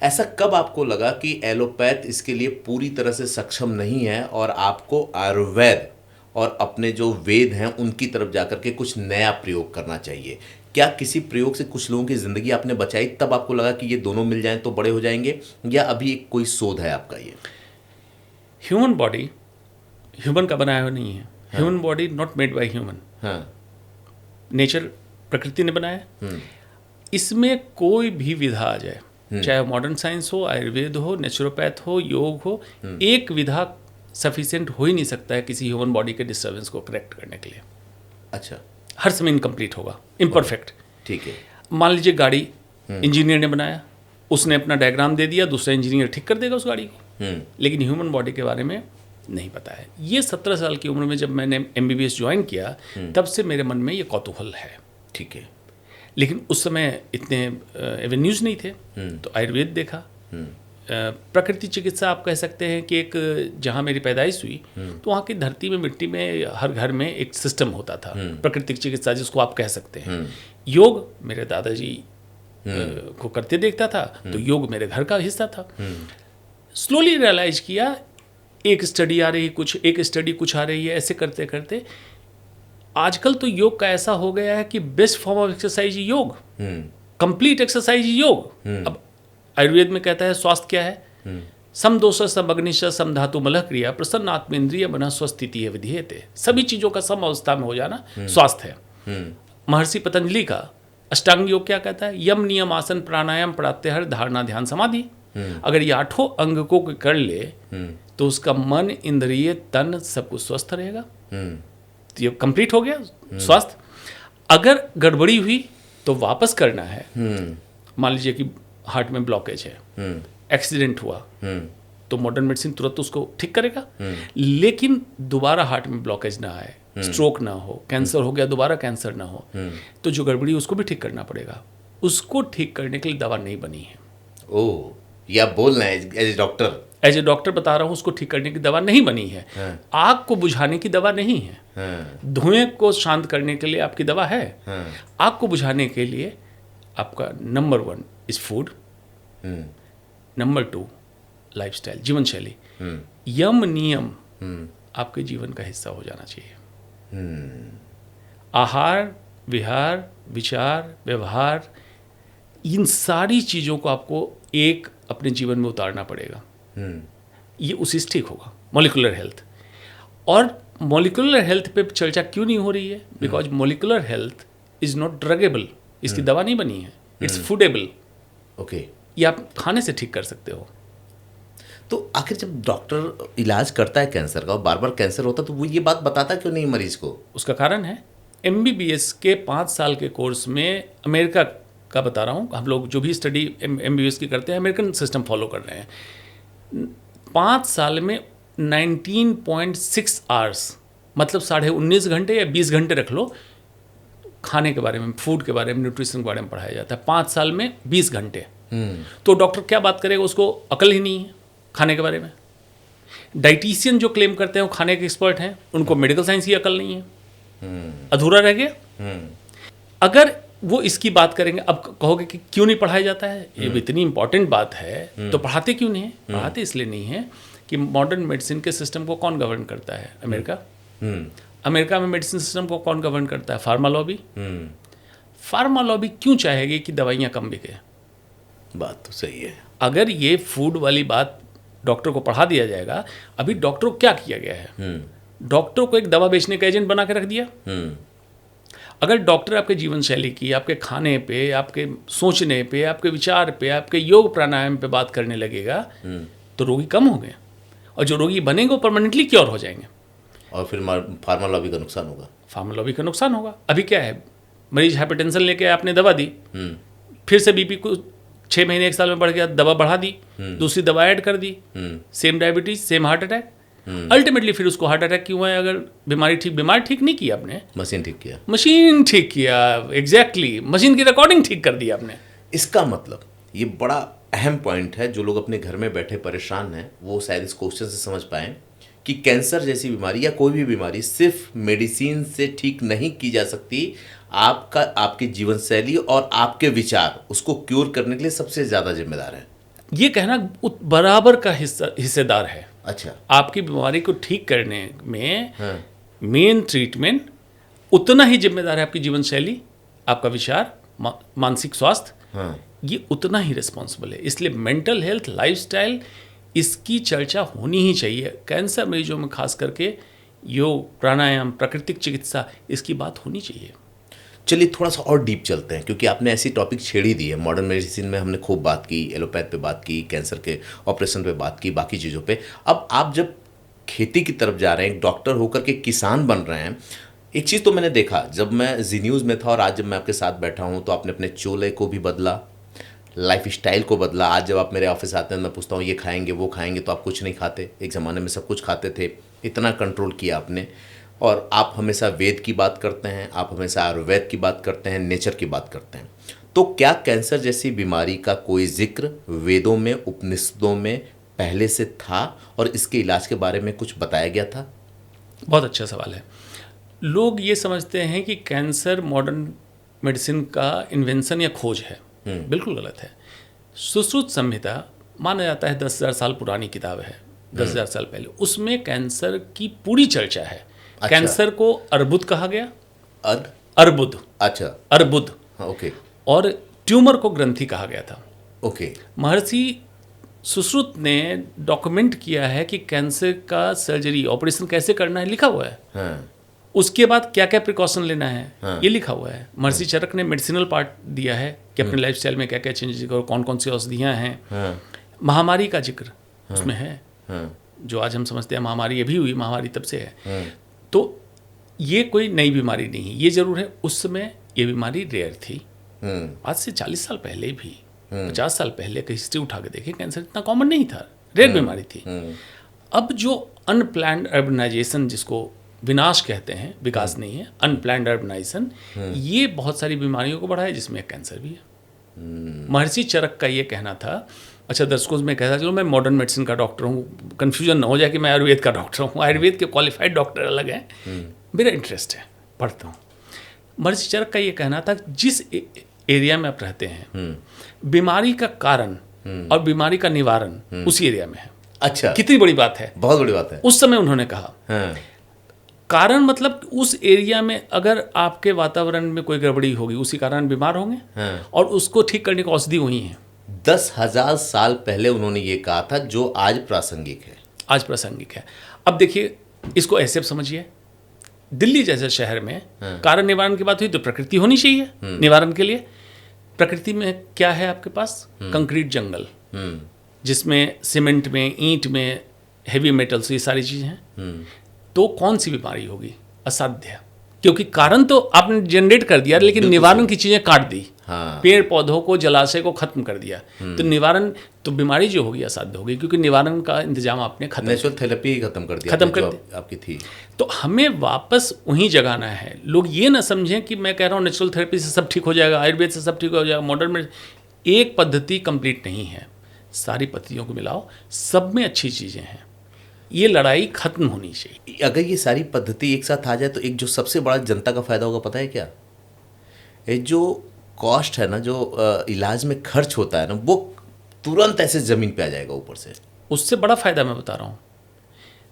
ऐसा कब आपको लगा कि एलोपैथ इसके लिए पूरी तरह से सक्षम नहीं है और आपको आयुर्वेद और अपने जो वेद हैं उनकी तरफ जाकर के कुछ नया प्रयोग करना चाहिए? क्या किसी प्रयोग से कुछ लोगों की ज़िंदगी आपने बचाई, तब आपको लगा कि ये दोनों मिल जाएं तो बड़े हो जाएंगे, या अभी एक कोई शोध है आपका? ये ह्यूमन बॉडी ह्यूमन का बनाया हुआ नहीं है। Human body not made by human. Nature, प्रकृति ने बनाया। इसमें कोई भी विधा आ जाए, चाहे मॉडर्न साइंस हो, आयुर्वेद हो, नेचुरोपैथ हो, योग हो, एक विधा सफिशिएंट हो ही नहीं सकता है किसी ह्यूमन बॉडी के डिस्टर्बेंस को करेक्ट करने के लिए। अच्छा। हर समय इनकम्प्लीट होगा, इम्परफेक्ट। ठीक है। मान लीजिए गाड़ी इंजीनियर ने बनाया, उसने अपना डायग्राम दे दिया, दूसरा इंजीनियर ठीक कर देगा उस गाड़ी को, लेकिन ह्यूमन बॉडी के बारे में नहीं पता है। ये 17 साल की उम्र में जब मैंने MBBS ज्वाइन किया, तब से मेरे मन में ये कौतूहल है। ठीक है। लेकिन उस समय इतने एवेन्यूज़ नहीं थे, तो आयुर्वेद देखा। प्रकृति चिकित्सा आप कह सकते हैं कि एक, जहाँ मेरी पैदाइश हुई तो वहाँ की धरती में, मिट्टी में, हर घर में एक सिस्टम होता था, प्राकृतिक चिकित्सा जिसको आप कह सकते हैं। योग मेरे दादाजी को करते देखता था, तो योग मेरे घर का हिस्सा था। स्लोली रियलाइज किया, एक स्टडी आ रही, एक स्टडी कुछ आ रही है, ऐसे करते करते आजकल तो योग का ऐसा हो गया है कि बेस्ट फॉर्म ऑफ एक्सरसाइज योग, कंप्लीट एक्सरसाइज योग। अब आयुर्वेद में कहता है स्वास्थ्य क्या है? सम दोष सम अग्निश सम धातु मलह क्रिया प्रसन्न आत्मेन्द्रिय बना स्वस्थिति है विधेयते। सभी चीज़ों का सम अवस्था में हो जाना स्वास्थ्य है। महर्षि पतंजलि का अष्टांग योग क्या कहता है? यम नियम आसन प्राणायाम प्रत्याहार धारणा ध्यान समाधि। अगर ये 8 अंग को कर ले तो उसका मन, इंद्रिय, तन सब कुछ स्वस्थ रहेगा। तो ये कंप्लीट हो गया स्वास्थ्य। अगर गड़बड़ी हुई तो वापस करना है। मान लीजिए कि हार्ट में ब्लॉकेज है, एक्सीडेंट हुआ, तो मॉडर्न मेडिसिन तुरंत उसको ठीक करेगा, लेकिन दोबारा हार्ट में ब्लॉकेज ना आए, स्ट्रोक ना हो, कैंसर हो गया दोबारा कैंसर ना हो, तो जो गड़बड़ी उसको भी ठीक करना पड़ेगा। उसको ठीक करने के लिए दवा नहीं बनी है। ओह, ये आप बोल रहे हैं as a doctor? As a doctor बता रहा हूँ, उसको ठीक करने की दवा नहीं बनी है। आग को बुझाने की दवा नहीं है। धुएं को शांत करने के लिए आपकी दवा है। आग को बुझाने के लिए आपका number 1 is food, number 2 lifestyle, जीवन शैली, यम नियम आपके जीवन का हिस्सा हो जाना चाहिए। आहार, विहार, विचार, व्यवहार, इन सारी चीज़ों को आपको एक अपने जीवन में उतारना पड़ेगा। ये उसी से ठीक होगा। मॉलिक्यूलर हेल्थ, और मॉलिक्यूलर हेल्थ पे चर्चा क्यों नहीं हो रही है? Because molecular health is not druggable. इसकी दवा नहीं बनी है, इट्स फूडेबल। ओके। ये आप खाने से ठीक कर सकते हो। तो आखिर जब डॉक्टर इलाज करता है कैंसर का और बार बार कैंसर होता है, तो वो ये बात बताता क्यों नहीं मरीज को? उसका कारण है MBBS के 5 साल के कोर्स में, अमेरिका का बता रहा हूँ, हम लोग जो भी स्टडी MBBS की करते हैं अमेरिकन सिस्टम फॉलो कर रहे हैं। 5 साल में 19.6 आवर्स, मतलब 19.5 घंटे या 20 घंटे रख लो, खाने के बारे में, फूड के बारे में, न्यूट्रिशन के बारे में पढ़ाया जाता है। 5 साल में 20 घंटे। तो डॉक्टर क्या बात करेगा? उसको अकल ही नहीं है खाने के बारे में। डाइटिशियन जो क्लेम करते हैं वो खाने के एक्सपर्ट हैं, उनको मेडिकल साइंस की अकल नहीं है, अधूरा रह गया। अगर वो इसकी बात करेंगे, अब कहोगे कि क्यों नहीं पढ़ाया जाता है? ये इतनी इंपॉर्टेंट बात है तो पढ़ाते क्यों नहीं है? पढ़ाते इसलिए नहीं है कि मॉडर्न मेडिसिन के सिस्टम को कौन गवर्न करता है? अमेरिका। अमेरिका में मेडिसिन सिस्टम को कौन गवर्न करता है? Pharma lobby. फार्मा लॉबी क्यों चाहेगी कि दवाइयाँ कम बिके? बात तो सही है। अगर ये फूड वाली बात डॉक्टर को पढ़ा दिया जाएगा, अभी डॉक्टर को क्या किया गया है? डॉक्टर को एक दवा बेचने का एजेंट बना के रख दिया। अगर डॉक्टर आपके जीवन शैली की, आपके खाने पे, आपके सोचने पे, आपके विचार पे, आपके योग प्राणायाम पे बात करने लगेगा तो रोगी कम होंगे, और जो रोगी बनेंगे वो परमानेंटली क्योर हो जाएंगे। और फिर फार्मा लॉबी का नुकसान होगा। फार्मा लॉबी का नुकसान होगा। अभी क्या है, मरीज हाइपरटेंशन लेके आपने दवा दी, फिर से बीपी को 6 महीने 1 साल में बढ़ गया, दवा बढ़ा दी, दूसरी दवा ऐड कर दी, same diabetes, same heart attack. Ultimately फिर उसको हार्ट अटैक क्यों हुआ है? अगर बीमारी ठीक नहीं की आपने, मशीन ठीक किया। मशीन ठीक किया, एग्जैक्टली मशीन की रिकॉर्डिंग ठीक कर दी आपने। इसका मतलब ये बड़ा अहम पॉइंट है, जो लोग अपने घर में बैठे परेशान हैं वो शायद इस क्वेश्चन से समझ पाएं कि कैंसर जैसी बीमारी या कोई भी बीमारी सिर्फ मेडिसिन से ठीक नहीं की जा सकती। आपकी जीवन शैली और आपके विचार उसको क्योर करने के लिए सबसे ज़्यादा जिम्मेदार है। ये कहना बराबर का हिस्सेदार है। अच्छा। आपकी बीमारी को ठीक करने में मेन ट्रीटमेंट उतना ही जिम्मेदार है आपकी जीवन शैली, आपका विचार, मानसिक स्वास्थ्य, ये उतना ही रिस्पॉन्सिबल है। इसलिए मेंटल हेल्थ, लाइफस्टाइल, इसकी चर्चा होनी ही चाहिए। कैंसर मरीजों में खास करके योग, प्राणायाम, प्राकृतिक चिकित्सा, इसकी बात होनी चाहिए। चलिए थोड़ा सा और डीप चलते हैं, क्योंकि आपने ऐसी टॉपिक छेड़ ही दी है। मॉडर्न मेडिसिन में हमने खूब बात की, एलोपैथ पे बात की, कैंसर के ऑपरेशन पे बात की, बाकी चीज़ों पे। अब आप जब खेती की तरफ जा रहे हैं, एक डॉक्टर होकर के किसान बन रहे हैं, एक चीज़ तो मैंने देखा जब मैं जी न्यूज़ में था और आज जब मैं आपके साथ बैठा हूँ, तो आपने अपने चोले को भी बदला, लाइफ स्टाइल को बदला। आज जब आप मेरे ऑफिस आते हैं, मैं पूछता हूँ ये खाएंगे वो खाएंगे, तो आप कुछ नहीं खाते। एक ज़माने में सब कुछ खाते थे। इतना कंट्रोल किया आपने, और आप हमेशा वेद की बात करते हैं, आप हमेशा आयुर्वेद की बात करते हैं, नेचर की बात करते हैं। तो क्या कैंसर जैसी बीमारी का कोई जिक्र वेदों में, उपनिषदों में पहले से था, और इसके इलाज के बारे में कुछ बताया गया था? बहुत अच्छा सवाल है। लोग ये समझते हैं कि कैंसर मॉडर्न मेडिसिन का इन्वेंशन या खोज है। बिल्कुल गलत है। सुश्रुत संहिता माना जाता है 10,000 साल पुरानी किताब है, 10,000 साल पहले। उसमें कैंसर की पूरी चर्चा है। अच्छा। कैंसर को अर्बुद कहा गया। अर्बुद। अच्छा। अर्बुद। ओके। और ट्यूमर को ग्रंथि कहा गया था। ओके। महर्षि सुश्रुत ने डॉक्यूमेंट किया है कि कैंसर का सर्जरी, ऑपरेशन कैसे करना है, लिखा हुआ है। हाँ। उसके बाद क्या क्या प्रिकॉशन लेना है, हाँ। ये लिखा हुआ है। महर्षि चरक ने मेडिसिनल पार्ट दिया है कि अपने लाइफस्टाइल में क्या क्या चेंजेस करो, कौन कौन सी औषधियाँ हैं। हाँ। महामारी का जिक्र उसमें है। हाँ। जो आज हम समझते हैं महामारी, ये भी हुई महामारी तब से है। हाँ। तो ये कोई नई बीमारी नहीं है। ये जरूर है उस समय ये बीमारी रेयर थी। आज से 40 साल पहले भी, 50 साल पहले का हिस्ट्री उठा के देखें, कैंसर इतना कॉमन नहीं था, रेयर बीमारी थी। अब जो अनप्लैन्ड अर्बनाइजेशन, जिसको विनाश कहते हैं, विकास नहीं है, अनप्लैन्ड अर्बनाइजेशन, ये बहुत सारी बीमारियों को बढ़ाया, जिसमें कैंसर भी है। महर्षि चरक का ये कहना था। अच्छा दर्शकों, मैं कहता चलो मैं मॉडर्न मेडिसिन का डॉक्टर हूँ, कन्फ्यूजन ना हो जाए कि मैं आयुर्वेद का डॉक्टर हूँ। आयुर्वेद के क्वालिफाइड डॉक्टर अलग हैं, मेरा इंटरेस्ट है, पढ़ता हूँ। महर्षि चरक का ये कहना था, जिस एरिया में आप रहते हैं, बीमारी का कारण और बीमारी का निवारण उसी एरिया में है। अच्छा, कितनी बड़ी बात है, बहुत बड़ी बात है। उस समय उन्होंने कहा। हाँ, कारण मतलब उस एरिया में अगर आपके वातावरण में कोई गड़बड़ी होगी, उसी कारण बीमार होंगे, हाँ। और उसको ठीक करने की औषधि वही है। 10,000 साल पहले उन्होंने ये कहा था, जो आज प्रासंगिक है। आज प्रासंगिक है। अब देखिए, इसको ऐसे अब समझिए, दिल्ली जैसे शहर में कारण निवारण की बात हुई तो प्रकृति होनी चाहिए निवारण के लिए। प्रकृति में क्या है आपके पास? कंक्रीट जंगल, जिसमें सीमेंट में, ईंट में, हेवी मेटल्स, ये सारी चीज़ें हैं। तो कौन सी बीमारी होगी? असाध्य, क्योंकि कारण तो आपने जनरेट कर दिया, लेकिन निवारण की चीज़ें काट दी। हाँ। पेड़ पौधों को, जलाशय को खत्म कर दिया, तो निवारण, तो बीमारी जो होगी असाध्य होगी, क्योंकि निवारण का इंतजाम आपने खत्म, नेचुरल थेरेपी ही खत्म कर दिया, खत्म कर जो आपकी थी। तो हमें वापस वहीं जगाना है। लोग ये ना समझें कि मैं कह रहा हूँ नेचुरल थेरेपी से सब ठीक हो जाएगा, आयुर्वेद से सब ठीक हो जाएगा, मॉडर्न में एक पद्धति कंप्लीट नहीं है। सारी पद्धतियों को मिलाओ, सब में अच्छी चीज़ें हैं। ये लड़ाई खत्म होनी चाहिए। अगर ये सारी पद्धति एक साथ आ जाए तो एक जो सबसे बड़ा जनता का फायदा होगा, पता है क्या? ये जो कॉस्ट है ना, जो इलाज में खर्च होता है ना, वो तुरंत ऐसे ज़मीन पे आ जाएगा ऊपर से। उससे बड़ा फायदा मैं बता रहा हूँ,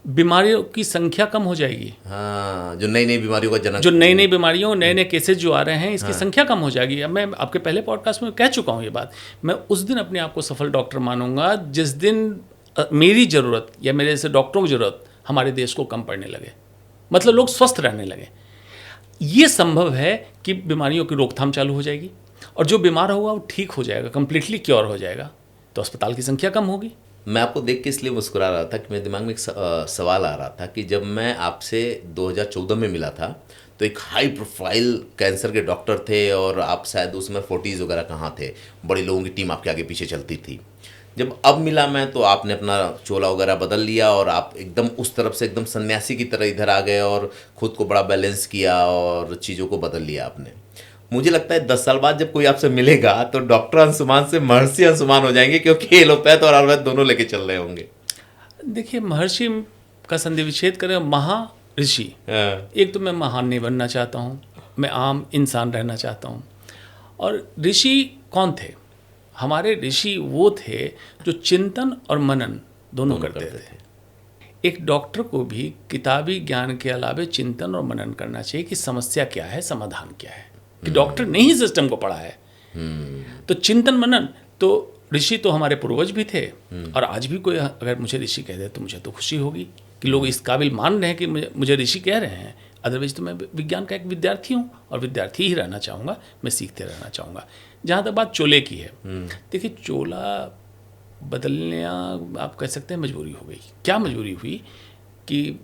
बीमारियों की संख्या कम हो जाएगी। हाँ, जो नई नई बीमारियों का जनक, जो नई नई बीमारियों, नए नए केसेस जो आ रहे हैं, इसकी संख्या कम हो जाएगी। अब मैं आपके पहले पॉडकास्ट में कह चुका हूँ ये बात। मैं उस दिन अपने आप को सफल डॉक्टर मानूंगा जिस दिन मेरी ज़रूरत या मेरे जैसे डॉक्टरों की ज़रूरत हमारे देश को कम पड़ने लगे, मतलब लोग स्वस्थ रहने लगे। ये संभव है कि बीमारियों की रोकथाम चालू हो जाएगी, और जो बीमार होगा वो ठीक हो जाएगा, कंप्लीटली क्योर हो जाएगा, तो अस्पताल की संख्या कम होगी। मैं आपको देख के इसलिए मुस्कुरा रहा था कि मेरे दिमाग में एक सवाल आ रहा था कि जब मैं आपसे 2014 में मिला था तो एक हाई प्रोफाइल कैंसर के डॉक्टर थे, और आप शायद उसमें 40s वगैरह कहाँ थे, बड़ी लोगों की टीम आपके आगे पीछे चलती थी। जब अब मिला मैं, तो आपने अपना चोला वगैरह बदल लिया और आप एकदम उस तरफ से एकदम सन्यासी की तरह इधर आ गए और खुद को बड़ा बैलेंस किया और चीज़ों को बदल लिया आपने। मुझे लगता है 10 साल बाद जब कोई आपसे मिलेगा तो डॉक्टर अंशुमान से महर्षि अंशुमान हो जाएंगे, क्योंकि एलोपैथ और आयुर्वेद दोनों लेके चल रहे होंगे। देखिए, महर्षि का संधि विच्छेद करें, महाऋषि। एक तो मैं महान नहीं बनना चाहता हूँ, मैं आम इंसान रहना चाहता हूँ। और ऋषि कौन थे? हमारे ऋषि वो थे जो चिंतन और मनन दोनों करते थे। एक डॉक्टर को भी किताबी ज्ञान के अलावे चिंतन और मनन करना चाहिए कि समस्या क्या है, समाधान क्या है, कि डॉक्टर ने ही सिस्टम को पढ़ा है। तो चिंतन मनन, तो ऋषि तो हमारे पूर्वज भी थे, और आज भी कोई अगर मुझे ऋषि कह दे तो मुझे तो खुशी होगी कि लोग इस काबिल मान रहे हैं कि मुझे ऋषि कह रहे हैं। अदरवाइज तो मैं विज्ञान का एक विद्यार्थी हूँ, और विद्यार्थी ही रहना चाहूँगा, मैं सीखते रहना चाहूँगा। जहाँ तक बात चोले की है, देखिए, चोला बदलने आप कह सकते हैं मजबूरी हो गई। क्या मजबूरी हुई कि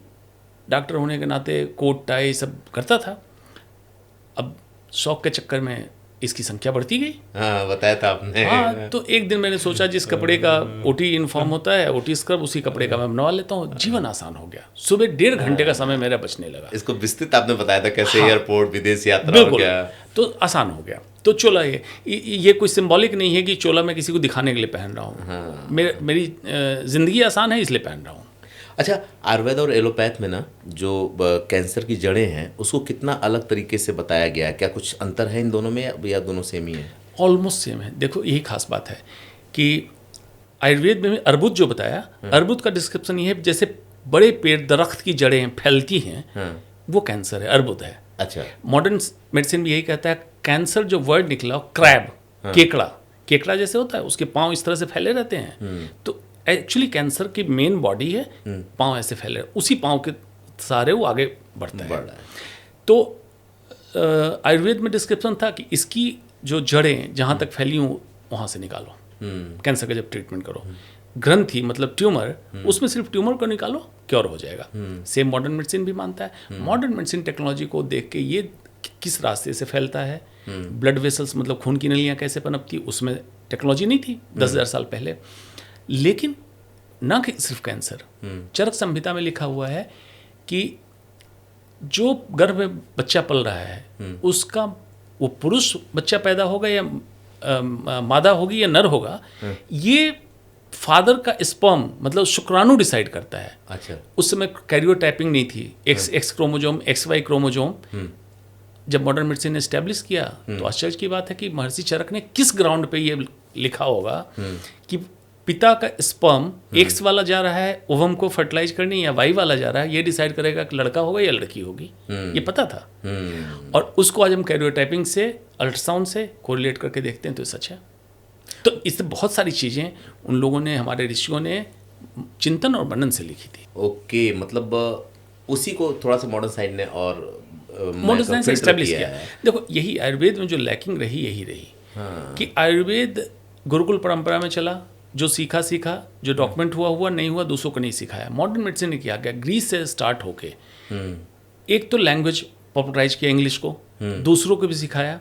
डॉक्टर होने के नाते कोट टाई सब करता था, अब शौक के चक्कर में इसकी संख्या बढ़ती गई। हाँ, बताया था आपने। हाँ, तो एक दिन मैंने सोचा जिस कपड़े का ओटी यूनिफॉर्म होता है, ओटी स्क्रब, उसी कपड़े का मैं बनवा लेता हूँ। जीवन आसान हो गया। सुबह 1.5 घंटे का समय मेरा बचने लगा। इसको विस्तृत आपने बताया था कैसे एयरपोर्ट, विदेश यात्रा, बिल्कुल, क्या तो आसान हो गया। तो चोला ये कोई सिंबॉलिक नहीं है कि चोला मैं किसी को दिखाने के लिए पहन रहा हूँ। हाँ। मेरी जिंदगी आसान है इसलिए पहन रहा हूँ। अच्छा, आयुर्वेद और एलोपैथ में ना जो कैंसर की जड़ें हैं उसको कितना अलग तरीके से बताया गया है? क्या कुछ अंतर है इन दोनों में, या दोनों सेम ही है? ऑलमोस्ट सेम है। देखो, यही खास बात है कि आयुर्वेद में अर्बुद जो बताया, अर्बुद का डिस्क्रिप्शन ये है जैसे बड़े पेड़, दरख्त की जड़ें फैलती हैं, वो कैंसर है, अर्बुद है। अच्छा, मॉडर्न मेडिसिन भी यही कहता है। कैंसर जो वर्ड निकला, क्रैब, केकड़ा जैसे होता है, उसके पाँव इस तरह से फैले रहते हैं। तो एक्चुअली कैंसर की मेन बॉडी है, पाँव ऐसे फैले, उसी पाँव के सारे वो आगे बढ़ता है। तो आयुर्वेद में डिस्क्रिप्शन था कि इसकी जो जड़ें जहाँ तक फैली हूँ वहाँ से निकालो, कैंसर का जब ट्रीटमेंट करो। ग्रंथि मतलब ट्यूमर, उसमें सिर्फ ट्यूमर को निकालो, क्योर हो जाएगा। सेम मॉडर्न मेडिसिन भी मानता है। मॉडर्न मेडिसिन टेक्नोलॉजी को देख के ये किस रास्ते से फैलता है, ब्लड वेसल्स मतलब खून की नलियाँ कैसे पनपती, उसमें टेक्नोलॉजी नहीं थी 10,000 साल पहले। लेकिन न कि सिर्फ कैंसर, चरक संहिता में लिखा हुआ है कि जो गर्भ में बच्चा पल रहा है उसका, वो पुरुष बच्चा पैदा होगा या मादा होगी या नर होगा, ये फादर का स्पर्म मतलब शुक्राणु डिसाइड करता है। अच्छा, उस समय कैरियोटाइपिंग नहीं थी, एक्स क्रोमोजोम, XY क्रोमोजोम। जब मॉडर्न मेडिसिन ने एस्टेब्लिश किया तो आश्चर्य की बात है कि महर्षि चरक ने किस ग्राउंड पे ये लिखा होगा कि पिता का स्पर्म एक्स वाला जा रहा है ओवम को फर्टिलाइज करने या वाई वाला जा रहा है, ये डिसाइड करेगा कि लड़का होगा या लड़की होगी। ये पता था। और उसको आज हम कैरियोटाइपिंग से, अल्ट्रासाउंड से कोरिलेट करके देखते हैं, तो सच है। तो इससे बहुत सारी चीज़ें उन लोगों ने, हमारे ऋषियों ने चिंतन और मनन से लिखी थी। ओके, मतलब उसी को थोड़ा सा मॉडर्न साइंस ने और मॉडर्न साइंस एस्टेब्लिश किया है। देखो, यही आयुर्वेद में जो लैकिंग रही यही रही कि आयुर्वेद गुरुकुल परंपरा में चला, जो सीखा, जो डॉक्यूमेंट हुआ नहीं हुआ, दूसरों को नहीं सिखाया। मॉडर्न मेडिसिन ने किया गया, ग्रीस से स्टार्ट होके एक तो लैंग्वेज पॉपुलराइज किया इंग्लिश को, दूसरों को भी सिखाया।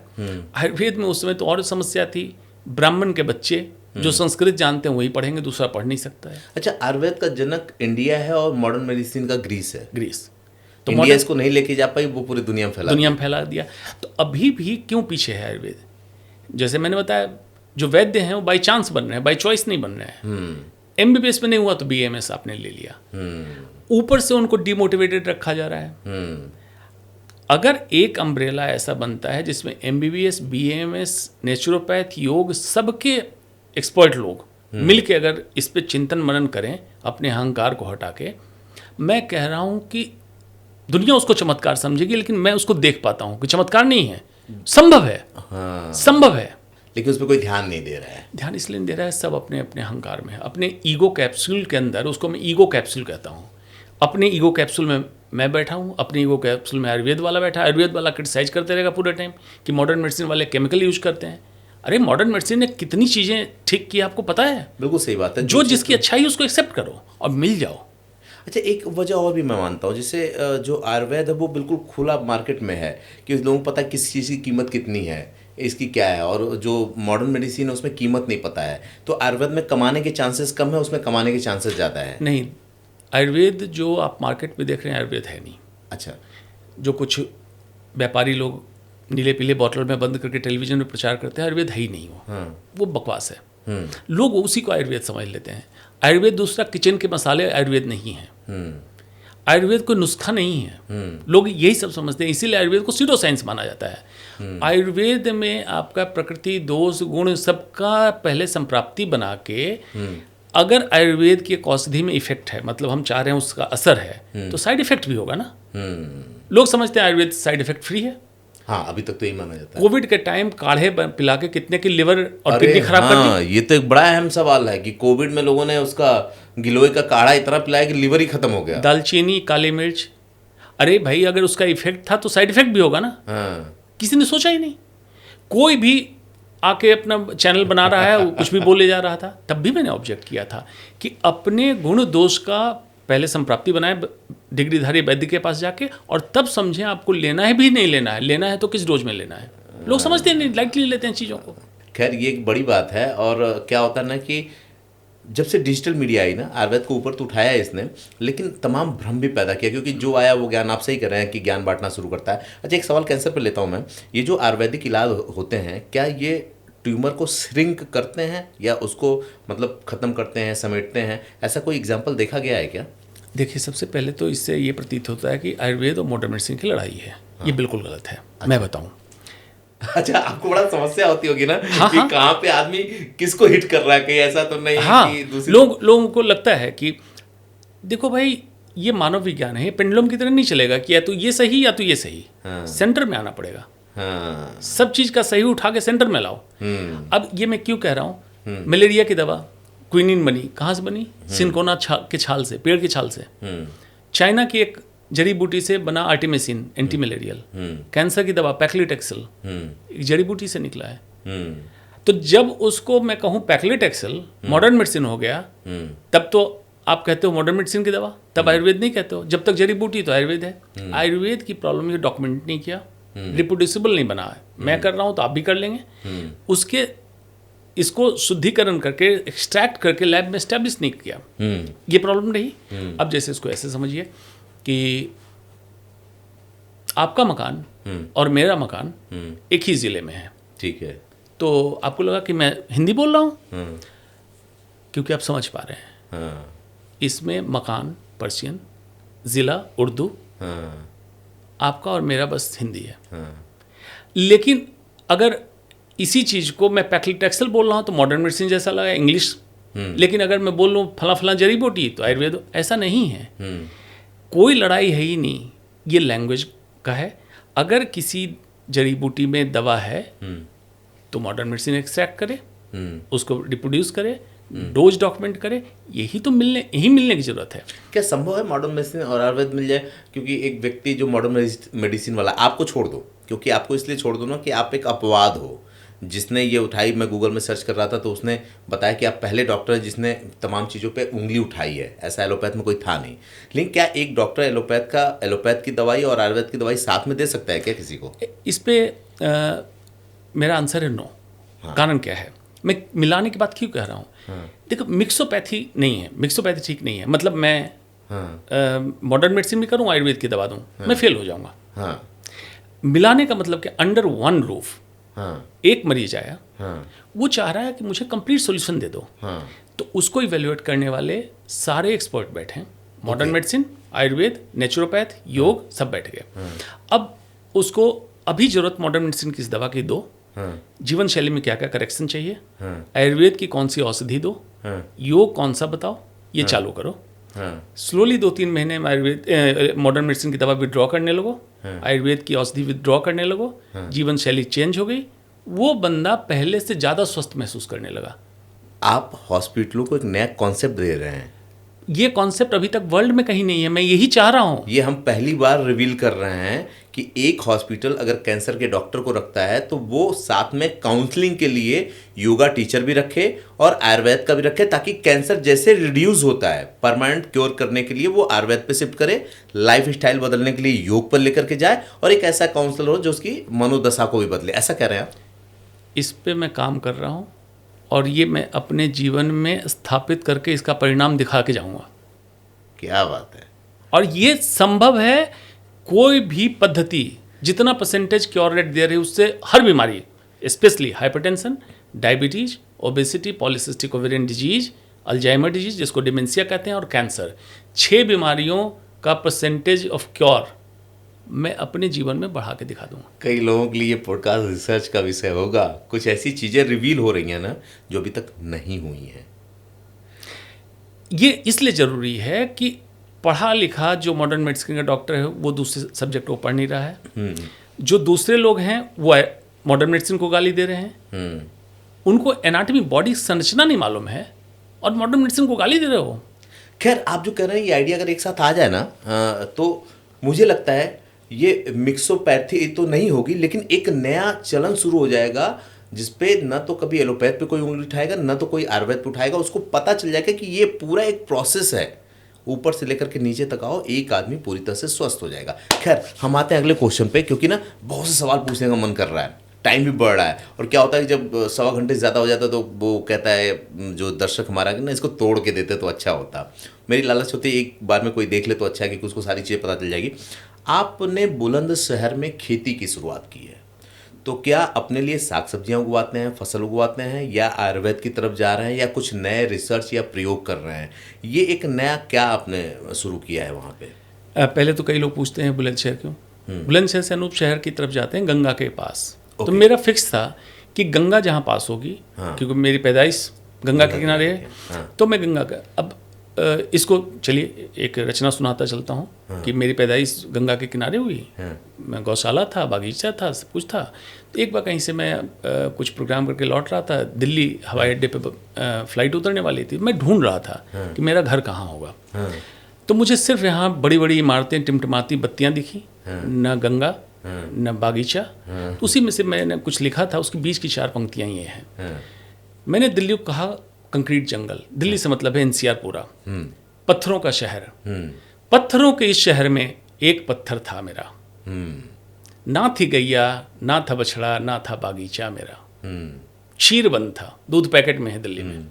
आयुर्वेद में उस समय तो और समस्या थी, ब्राह्मण के बच्चे जो संस्कृत जानते हैं वही पढ़ेंगे, दूसरा पढ़ नहीं सकता है। अच्छा, आयुर्वेद का जनक इंडिया है और मॉडर्न मेडिसिन का ग्रीस है। ग्रीस तो इंडिया इसको नहीं लेके जा पाई, वो पूरी दुनिया में फैला दिया। तो अभी भी क्यों पीछे है आयुर्वेद? जैसे मैंने बताया, जो वैद्य हैं वो बाई चांस बन रहे हैं, बाई चॉइस नहीं बन रहे हैं। MBBS में नहीं हुआ तो BAMS आपने ले लिया। ऊपर से उनको डिमोटिवेटेड रखा जा रहा है। अगर एक अम्ब्रेला ऐसा बनता है जिसमें MBBS, BAMS, नेचुरोपैथ, योग, सबके एक्सपर्ट लोग मिलके अगर इस पे चिंतन मनन करें अपने अहंकार को हटा के, मैं कह रहा हूं कि दुनिया उसको चमत्कार समझेगी, लेकिन मैं उसको देख पाता हूं कि चमत्कार नहीं है, संभव है। संभव है, लेकिन उस पर कोई ध्यान नहीं दे रहा है। ध्यान इसलिए नहीं दे रहा है, सब अपने अपने अहंकार में है, अपने ईगो कैप्सूल के अंदर। उसको मैं ईगो कैप्सूल कहता हूँ। अपने ईगो कैप्सूल में मैं बैठा हूँ, अपने ईगो कैप्सूल में आयुर्वेद वाला बैठा है। आयुर्वेद वाला क्रिटिसाइज करते रहेगा पूरे टाइम कि मॉडर्न मेडिसिन वाले केमिकल यूज करते हैं। अरे मॉडर्न मेडिसिन ने कितनी चीज़ें ठीक की, आपको पता है? बिल्कुल सही बात है। जो जिसकी अच्छाई उसको एक्सेप्ट करो और मिल जाओ। अच्छा, एक वजह और भी मैं मानता हूँ, जैसे जो आयुर्वेद है वो बिल्कुल खुला मार्केट में है कि लोगों को पता है किस चीज़ की कीमत कितनी है, इसकी क्या है। और जो मॉडर्न मेडिसिन है उसमें कीमत नहीं पता है, तो आयुर्वेद में कमाने के चांसेस कम है, उसमें कमाने के चांसेस ज़्यादा है। नहीं, आयुर्वेद जो आप मार्केट में देख रहे हैं आयुर्वेद है नहीं। अच्छा, जो कुछ व्यापारी लोग नीले पीले बॉटल में बंद करके टेलीविजन में प्रचार करते हैं, आयुर्वेद है ही नहीं वो बकवास है। लोग उसी को आयुर्वेद समझ लेते हैं। आयुर्वेद दूसरा, किचन के मसाले आयुर्वेद नहीं है। आयुर्वेद कोई नुस्खा नहीं है। लोग यही सब समझते हैं, इसीलिए आयुर्वेद को सीडो साइंस माना जाता है। आयुर्वेद में आपका प्रकृति, दोष, गुण सबका पहले संप्राप्ति बना के, अगर आयुर्वेद की एक औषधि में इफेक्ट है, मतलब हम चाह रहे हैं उसका असर है, तो साइड इफेक्ट भी होगा ना। लोग समझते हैं आयुर्वेद साइड इफेक्ट फ्री है। हाँ, अभी तक तो यही माना जाता है। कोविड के टाइम काढ़े पिला के कितने की लिवर और किडनी खराब कर दी। ये तो एक बड़ा अहम सवाल है कि कोविड में लोगों ने उसका गिलोय का काढ़ा इतना पिलाया कि लिवर ही खत्म हो गया। दालचीनी, काली मिर्च, अरे भाई अगर उसका इफेक्ट था तो साइड इफेक्ट भी होगा ना। किसी ने सोचा ही नहीं। कोई भी आके अपना चैनल बना रहा है, कुछ भी बोले जा रहा था। तब भी मैंने ऑब्जेक्ट किया था कि अपने गुण दोष का पहले संप्राप्ति बनाए डिग्रीधारी वैद्य के पास जाके, और तब समझें आपको लेना है भी नहीं लेना है, लेना है तो किस डोज में लेना है। लोग समझते नहीं, लाइटली लेते हैं चीज़ों को। खैर, ये एक बड़ी बात है। और क्या होता है ना कि जब से डिजिटल मीडिया आई ना, आयुर्वेद को ऊपर तो उठाया है इसने, लेकिन तमाम भ्रम भी पैदा किया, क्योंकि जो आया वो ज्ञान, आप सही कर रहे हैं कि ज्ञान बांटना शुरू करता है। अच्छा, एक सवाल कैंसर पर लेता हूँ मैं। ये जो आयुर्वेदिक इलाज होते हैं, क्या ये ट्यूमर को श्रिंक करते हैं या उसको मतलब ख़त्म करते हैं, समेटते हैं? ऐसा कोई एग्जाम्पल देखा गया है क्या? देखिए, सबसे पहले तो इससे ये प्रतीत होता है कि आयुर्वेद और मॉडर्न मेडिसिन की लड़ाई है। ये बिल्कुल गलत है। मैं बताऊं। अच्छा, आपको बड़ा समस्या होती होगी ना कि कहाँ पे आदमी किसको हिट कर रहा है, कहीं ऐसा तो नहीं कि दूसरी लोगों को लगता है कि देखो भाई, ये मानव विज्ञान है, पेंडुलम की तरह नहीं चलेगा कि या तो ये सही या तो ये सही। सेंटर में आना पड़ेगा। सब चीज का सही उठा के सेंटर में लाओ। अब ये मैं क्यों कह रहा हूँ, मलेरिया की दवा क्विनिन बनी, कहाँ से बनी? सिनकोना के छाल से, पेड़ की छाल से। चाइना की एक जड़ी बूटी से बना आर्टिमेसिन, एंटी मलेरियल। कैंसर की दवा पैक्लिटेक्सेल एक जड़ी बूटी से निकला है। तो जब उसको मैं कहूँ पैक्लिटेक्सेल मॉडर्न मेडिसिन हो गया, तब तो आप कहते हो मॉडर्न मेडिसिन की दवा, तब आयुर्वेद नहीं कहते हो। जब तक जड़ी बूटी तो आयुर्वेद है। आयुर्वेद की प्रॉब्लम ये डॉक्यूमेंट नहीं किया, रिप्रोड्यूसिबल नहीं बना है। मैं कर रहा हूँ तो आप भी कर लेंगे। उसके इसको शुद्धिकरण करके, एक्सट्रैक्ट करके लैब में एस्टैब्लिश नहीं किया। ये प्रॉब्लम रही। अब जैसे इसको ऐसे समझिए कि आपका मकान और मेरा मकान एक ही ज़िले में है। ठीक है। तो आपको लगा कि मैं हिंदी बोल रहा हूँ, क्योंकि आप समझ पा रहे हैं। इसमें मकान पर्शियन, ज़िला उर्दू, आपका और मेरा बस हिंदी है। लेकिन अगर इसी चीज़ को मैं पैक्लिटेक्सेल बोल रहा हूँ तो मॉडर्न मेडिसिन जैसा लगा, इंग्लिश लेकिन अगर मैं बोल लूँ फला फला जड़ी बूटी तो आयुर्वेद, ऐसा नहीं है। कोई लड़ाई है ही नहीं, ये लैंग्वेज का है। अगर किसी जड़ी बूटी में दवा है तो मॉडर्न मेडिसिन एक्सट्रैक्ट करे, उसको रिप्रोड्यूस करे, डोज डॉक्यूमेंट करे, यही मिलने की जरूरत है। क्या संभव है मॉडर्न मेडिसिन और आयुर्वेद मिल जाए? क्योंकि एक व्यक्ति जो मॉडर्न मेडिसिन वाला, आपको छोड़ दो, क्योंकि आपको इसलिए छोड़ दो ना कि आप एक अपवाद हो। जिसने ये उठाई, मैं गूगल में सर्च कर रहा था तो उसने बताया कि आप पहले डॉक्टर हैं जिसने तमाम चीज़ों पे उंगली उठाई है। ऐसा एलोपैथ में कोई था नहीं। लेकिन क्या एक डॉक्टर एलोपैथ की दवाई और आयुर्वेद की दवाई साथ में दे सकता है क्या किसी को? इस पे मेरा आंसर है नो। कारण क्या है, मैं मिलाने की बात क्यों कह रहा हूँ? देखो, मिक्सोपैथी नहीं है, मिक्सोपैथी ठीक नहीं है। मतलब मैं मॉडर्न मेडिसिन भी करूँ, आयुर्वेद की दवा दूँ, मैं फेल हो जाऊँगा। मिलाने का मतलब कि अंडर वन रूफ एक मरीज आया, वो चाह रहा है कि मुझे कंप्लीट सॉल्यूशन दे दो, तो उसको इवेल्युएट करने वाले सारे एक्सपर्ट बैठे हैं। मॉडर्न मेडिसिन, आयुर्वेद, नेचुरोपैथ, योग, सब बैठ गए। अब उसको अभी जरूरत मॉडर्न मेडिसिन की दवा की दो, जीवन शैली में क्या क्या करेक्शन चाहिए, आयुर्वेद की कौन सी औषधि दो, योग कौन सा बताओ, ये चालू करो। स्लोली 2-3 महीने में आयुर्वेद मॉडर्न मेडिसिन की दवा विड्रॉ करने लगो, आयुर्वेद की औषधि विड्रॉ करने लगो, जीवन शैली चेंज हो गई, वो बंदा पहले से ज़्यादा स्वस्थ महसूस करने लगा। आप हॉस्पिटलों को एक नया कॉन्सेप्ट दे रहे हैं। ये कॉन्सेप्ट अभी तक वर्ल्ड में कहीं नहीं है, मैं यही चाह रहा हूँ। ये हम पहली बार रिवील कर रहे हैं कि एक हॉस्पिटल अगर कैंसर के डॉक्टर को रखता है तो वो साथ में काउंसलिंग के लिए योगा टीचर भी रखे और आयुर्वेद का भी रखे, ताकि कैंसर जैसे रिड्यूस होता है परमानेंट क्योर करने के लिए वो आयुर्वेद पे शिफ्ट करे, लाइफ स्टाइल बदलने के लिए योग पर लेकर के जाए, और एक ऐसा काउंसलर हो जो उसकी मनोदशा को भी बदले। ऐसा कह रहे हैं आप? इस पे मैं काम कर रहा हूँ और ये मैं अपने जीवन में स्थापित करके इसका परिणाम दिखा के जाऊँगा। क्या बात है। और ये संभव है, कोई भी पद्धति जितना परसेंटेज क्योर रेट दे रही है उससे हर बीमारी, specially hypertension, diabetes, obesity, polycystic ovarian disease, Alzheimer disease जिसको डिमेंशिया कहते हैं, और कैंसर, 6 बीमारियों का परसेंटेज ऑफ क्योर मैं अपने जीवन में बढ़ा के दिखा दूंगा। कई लोगों के लिए ये पॉडकास्ट रिसर्च का विषय होगा। कुछ ऐसी चीज़ें रिवील हो रही हैं ना जो अभी तक नहीं हुई हैं। ये इसलिए ज़रूरी है कि पढ़ा लिखा जो मॉडर्न मेडिसिन का डॉक्टर है वो दूसरे सब्जेक्ट को पढ़ नहीं रहा है। जो दूसरे लोग हैं वो मॉडर्न मेडिसिन को गाली दे रहे हैं। उनको एनाटॉमी, बॉडी संरचना नहीं मालूम है और मॉडर्न मेडिसिन को गाली दे रहे हो। खैर, आप जो कह रहे हैं ये आइडिया अगर एक साथ आ जाए ना तो मुझे लगता है ये मिक्सोपैथी तो नहीं होगी, लेकिन एक नया चलन शुरू हो जाएगा जिसपे न तो कभी एलोपैथ पे कोई उंगली उठाएगा, न तो कोई आयुर्वेद पे उठाएगा। उसको पता चल जाएगा कि ये पूरा एक प्रोसेस है, ऊपर से लेकर के नीचे तक आओ, एक आदमी पूरी तरह से स्वस्थ हो जाएगा। खैर, हम आते हैं अगले क्वेश्चन पे, क्योंकि ना बहुत से सवाल पूछने का मन कर रहा है, टाइम भी बढ़ रहा है। और क्या होता है कि जब 1.25 घंटे से ज़्यादा हो जाता है तो वो कहता है जो दर्शक हमारा कि ना इसको तोड़ के देते तो अच्छा होता। मेरी लालच होती है एक बार में कोई देख ले तो अच्छा है, क्योंकि उसको सारी चीज़ें पता चल जाएगी। आपने बुलंदशहर में खेती की शुरुआत की है, तो क्या अपने लिए साग सब्जियां उगवाते हैं, फसल उगवाते हैं, या आयुर्वेद की तरफ जा रहे हैं, या कुछ नए रिसर्च या प्रयोग कर रहे हैं? ये एक नया क्या आपने शुरू किया है वहाँ पे? पहले तो कई लोग पूछते हैं बुलंदशहर क्यों? बुलंदशहर से अनूप शहर की तरफ जाते हैं, गंगा के पास। तो मेरा फिक्स था कि गंगा जहाँ पास होगी, क्योंकि मेरी पैदाइश गंगा के किनारे है, तो मैं गंगा का अब इसको चलिए एक रचना सुनाता चलता हूँ कि मेरी पैदाइश गंगा के किनारे हुई। मैं गौशाला था, बागीचा था, सब कुछ था। तो एक बार कहीं से मैं कुछ प्रोग्राम करके लौट रहा था, दिल्ली हवाई अड्डे पे फ्लाइट उतरने वाली थी। मैं ढूंढ रहा था कि मेरा घर कहाँ होगा। तो मुझे सिर्फ यहाँ बड़ी बड़ी इमारतें, टिमटिमाती बत्तियाँ दिखी, न गंगा न बागीचा। तो उसी में से मैंने कुछ लिखा था, उसके बीच की 4 पंक्तियाँ ये हैं। मैंने दिल्ली को कहा कंक्रीट जंगल। दिल्ली से मतलब है एनसीआर पूरा, पत्थरों का शहर। पत्थरों के इस शहर में एक पत्थर था मेरा, ना थी गैया, ना था बछड़ा, ना था बागीचा मेरा। क्षीर बंद था, दूध पैकेट में है दिल्ली में।